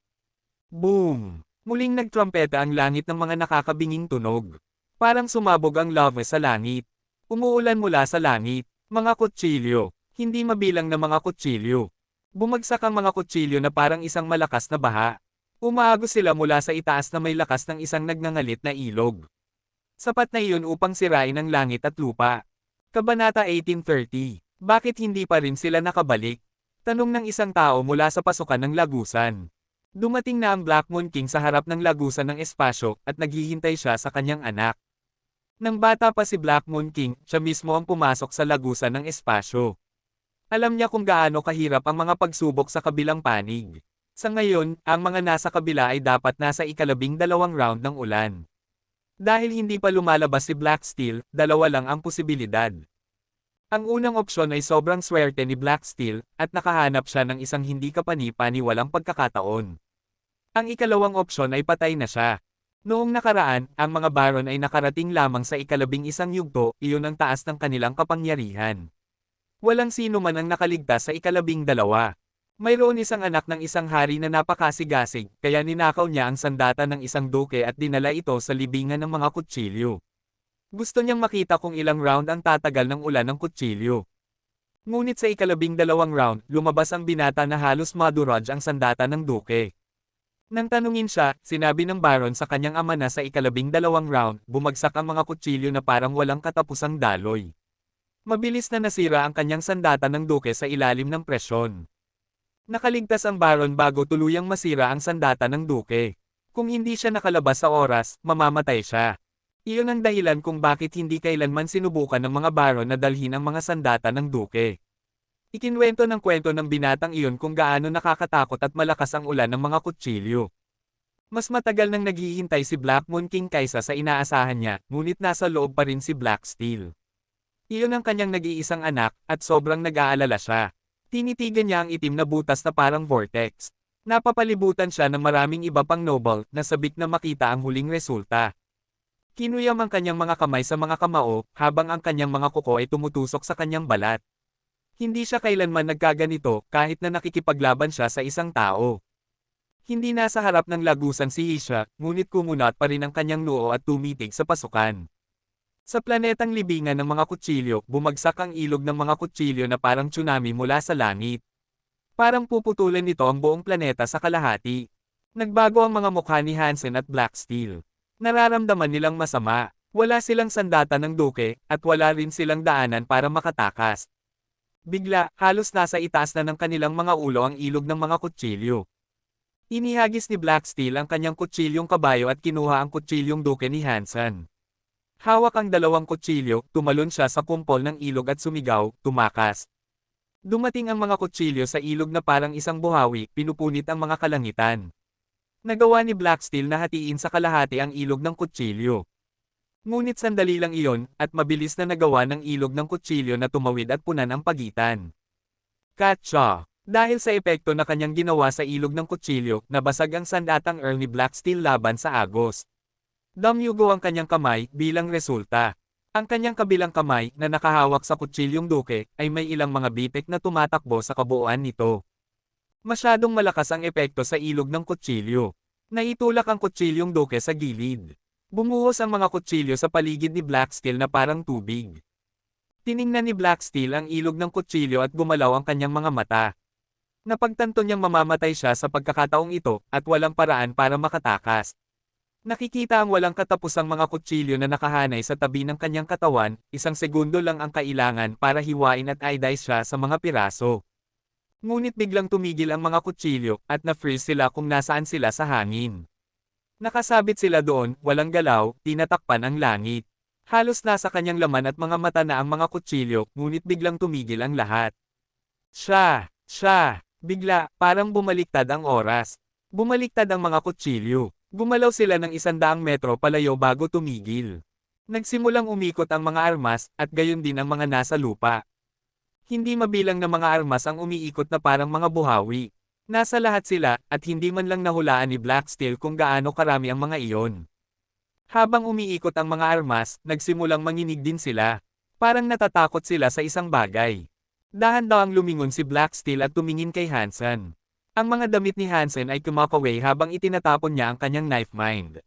Boom! Muling nagtrumpeta ang langit ng mga nakakabinging tunog. Parang sumabog ang lava sa langit. Umuulan mula sa langit. Mga kutsilyo. Hindi mabilang na mga kutsilyo. Bumagsak ang mga kutsilyo na parang isang malakas na baha. Umaagos sila mula sa itaas na may lakas ng isang nagngangalit na ilog. Sapat na iyon upang sirain ang langit at lupa. Kabanata 1830. Bakit hindi pa rin sila nakabalik? Tanong ng isang tao mula sa pasukan ng lagusan. Dumating na ang Black Moon King sa harap ng lagusan ng espasyo at naghihintay siya sa kanyang anak. Nang bata pa si Black Moon King, siya mismo ang pumasok sa lagusan ng espasyo. Alam niya kung gaano kahirap ang mga pagsubok sa kabilang panig. Sa ngayon, ang mga nasa kabila ay dapat nasa ikalabing dalawang round ng ulan. Dahil hindi pa lumalabas si Blacksteel, dalawa lang ang posibilidad. Ang unang opsyon ay sobrang swerte ni Blacksteel, at nakahanap siya ng isang hindi kapani-paniwalang pagkakataon. Ang ikalawang opsyon ay patay na siya. Noong nakaraan, ang mga Baron ay nakarating lamang sa ikalabing isang yugto, iyon ang taas ng kanilang kapangyarihan. Walang sino man ang nakaligtas sa ikalabing dalawa. Mayroon isang anak ng isang hari na napakasigasig, kaya ninakaw niya ang sandata ng isang duke at dinala ito sa libingan ng mga kutsilyo. Gusto niyang makita kung ilang round ang tatagal ng ulan ng kutsilyo. Ngunit sa ikalabing dalawang round, lumabas ang binata na halos maduraj ang sandata ng duke. Nang tanungin siya, sinabi ng Baron sa kanyang ama na sa ikalabing dalawang round, bumagsak ang mga kutsilyo na parang walang katapusang daloy. Mabilis na nasira ang kanyang sandata ng duke sa ilalim ng presyon. Nakaligtas ang Baron bago tuluyang masira ang sandata ng duke. Kung hindi siya nakalabas sa oras, mamamatay siya. Iyon ang dahilan kung bakit hindi kailanman sinubukan ng mga Baron na dalhin ang mga sandata ng duke. Ikinwento ng kwento ng binatang iyon kung gaano nakakatakot at malakas ang ulan ng mga kutsilyo. Mas matagal nang naghihintay si Black Moon King kaysa sa inaasahan niya, ngunit nasa loob pa rin si Blacksteel. Iyon ang kanyang nag-iisang anak, at sobrang nag-aalala siya. Tinitigan niya ang itim na butas na parang vortex. Napapalibutan siya ng maraming iba pang noble na sabik na makita ang huling resulta. Kinuyam ang kanyang mga kamay sa mga kamao, habang ang kanyang mga kuko ay tumutusok sa kanyang balat. Hindi siya kailanman nagkaganito kahit na nakikipaglaban siya sa isang tao. Hindi nasa harap ng lagusan si Isha, ngunit kumunat pa rin ang kanyang noo at tumitig sa pasukan. Sa planetang libingan ng mga kutsilyo, bumagsak ang ilog ng mga kutsilyo na parang tsunami mula sa langit. Parang puputulin nito ang buong planeta sa kalahati. Nagbago ang mga mukha ni Hansen at Black Steel. Nararamdaman nilang masama. Wala silang sandata ng duke, at wala rin silang daanan para makatakas. Bigla, halos nasa itaas na ng kanilang mga ulo ang ilog ng mga kutsilyo. Inihagis ni Black Steel ang kanyang kutsilyong kabayo at kinuha ang kutsilyong duke ni Hansen. Hawak ang dalawang kutsilyo, tumalon siya sa kumpol ng ilog at sumigaw, tumakas. Dumating ang mga kutsilyo sa ilog na parang isang buhawi, pinupunit ang mga kalangitan. Nagawa ni Black Steel na hatiin sa kalahati ang ilog ng kutsilyo. Ngunit sandali lang iyon, at mabilis na nagawa ng ilog ng kutsilyo na tumawid at punan ang pagitan. Katsa! Dahil sa epekto na kanyang ginawa sa ilog ng kutsilyo, nabasag ang sandatang Earl ni Black Steel laban sa agos. Dumyugo ang kanyang kamay, bilang resulta. Ang kanyang kabilang kamay, na nakahawak sa kutsilyong duke, ay may ilang mga bitik na tumatakbo sa kabuuan nito. Masyadong malakas ang epekto sa ilog ng kutsilyo. Naitulak ang kutsilyong duke sa gilid. Bumuhos ang mga kutsilyo sa paligid ni Black Steel na parang tubig. Tiningnan ni Black Steel ang ilog ng kutsilyo at gumalaw ang kanyang mga mata. Napagtanto niyang mamamatay siya sa pagkakataong ito, at walang paraan para makatakas. Nakikita ang walang katapusang mga kutsilyo na nakahanay sa tabi ng kanyang katawan, 1 segundo lang ang kailangan para hiwain at i-dice siya sa mga piraso. Ngunit biglang tumigil ang mga kutsilyo, at na-freeze sila kung nasaan sila sa hangin. Nakasabit sila doon, walang galaw, tinatakpan ang langit. Halos nasa kanyang laman at mga mata na ang mga kutsilyo, ngunit biglang tumigil ang lahat. Bigla, parang bumaliktad ang oras. Bumaliktad ang mga kutsilyo. Gumalaw sila ng 100 metro palayo bago tumigil. Nagsimulang umikot ang mga armas, at gayon din ang mga nasa lupa. Hindi mabilang na mga armas ang umiikot na parang mga buhawi. Nasa lahat sila, at hindi man lang nahulaan ni Black Steel kung gaano karami ang mga iyon. Habang umiikot ang mga armas, nagsimulang manginig din sila. Parang natatakot sila sa isang bagay. Dahan-dahang lumingon si Black Steel at tumingin kay Hansen. Ang mga damit ni Hansen ay kumakaway habang itinatapon niya ang kanyang knife mind.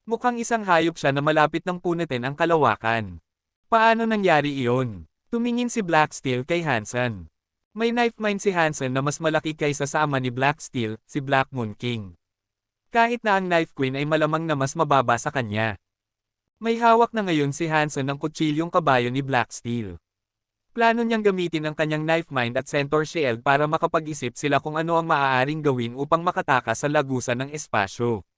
Mukhang isang hayop siya na malapit ng punitin ang kalawakan. Paano nangyari iyon? Tumingin si Black Steel kay Hansen. May knife mind si Hansen na mas malaki kaysa sa ama ni Black Steel, si Black Moon King. Kahit na ang Knife Queen ay malamang na mas mababa sa kanya. May hawak na ngayon si Hansen ng kutsilyong kabayo ni Black Steel. Plano niyang gamitin ang kanyang knife mind at centaur shield para makapag-isip sila kung ano ang maaaring gawin upang makatakas sa lagusan ng espasyo.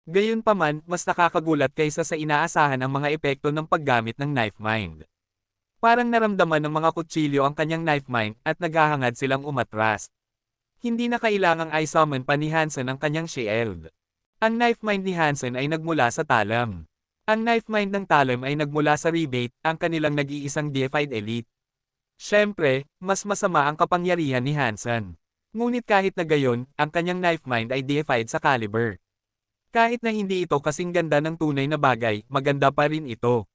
Gayunpaman, mas nakakagulat kaysa sa inaasahan ang mga epekto ng paggamit ng knife mind. Parang naramdaman ng mga kutsilyo ang kanyang knife mind at naghahangad silang umatras. Hindi na kailangang i-summon pa ni Hansen ang kanyang shield. Ang knife mind ni Hansen ay nagmula sa Talem. Ang knife mind ng Talem ay nagmula sa Rebate, ang kanilang nag-iisang deified elite. Siyempre, mas masama ang kapangyarihan ni Hansen. Ngunit kahit na gayon, ang kanyang knife mind ay deified sa caliber. Kahit na hindi ito kasing ganda ng tunay na bagay, maganda pa rin ito.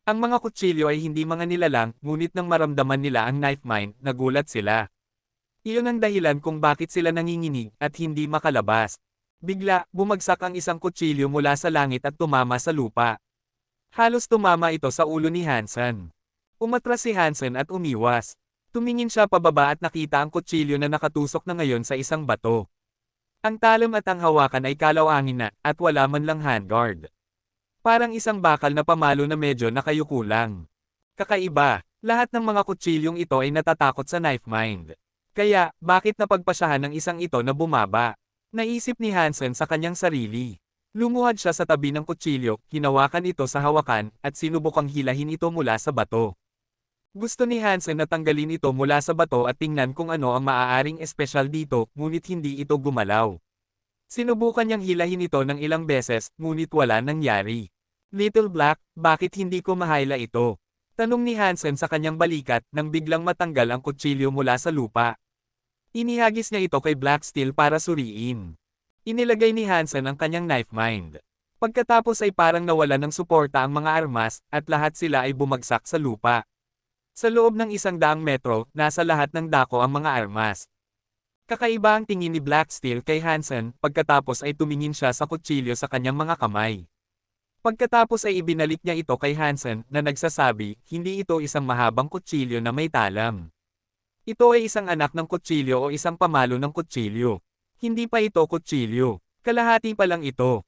Ang mga kutsilyo ay hindi mga nilalang, ngunit nang maramdaman nila ang knife mind, nagulat sila. Iyon ang dahilan kung bakit sila nanginginig at hindi makalabas. Bigla, bumagsak ang isang kutsilyo mula sa langit at tumama sa lupa. Halos tumama ito sa ulo ni Hansen. Umatras si Hansen at umiwas. Tumingin siya pababa at nakita ang kutsilyo na nakatusok na ngayon sa isang bato. Ang Talem at ang hawakan ay kalawangin na, at wala man lang handguard. Parang isang bakal na pamalo na medyo nakayuko lang. Kakaiba, lahat ng mga kutsilyong ito ay natatakot sa knife mind. Kaya, bakit napagpasyahan ng isang ito na bumaba? Naisip ni Hansen sa kanyang sarili. Lumuhad siya sa tabi ng kutsilyo, hinawakan ito sa hawakan, at sinubukang hilahin ito mula sa bato. Gusto ni Hansen na tanggalin ito mula sa bato at tingnan kung ano ang maaaring espesyal dito, ngunit hindi ito gumalaw. Sinubukan niyang hilahin ito ng ilang beses, ngunit wala nangyari. Little Black, bakit hindi ko mahayla ito? Tanong ni Hansen sa kanyang balikat nang biglang matanggal ang kutsilyo mula sa lupa. Inihagis niya ito kay Black Steel para suriin. Inilagay ni Hansen ang kanyang knife mind. Pagkatapos ay parang nawalan ng suporta ang mga armas, at lahat sila ay bumagsak sa lupa. Sa loob ng 100 metro, nasa lahat ng dako ang mga armas. Kakaiba ang tingin ni Black Steel kay Hansen, pagkatapos ay tumingin siya sa kutsilyo sa kanyang mga kamay. Pagkatapos ay ibinalik niya ito kay Hansen na nagsasabi, hindi ito isang mahabang kutsilyo na may talam. Ito ay isang anak ng kutsilyo o isang pamalo ng kutsilyo. Hindi pa ito kutsilyo. Kalahati pa lang ito.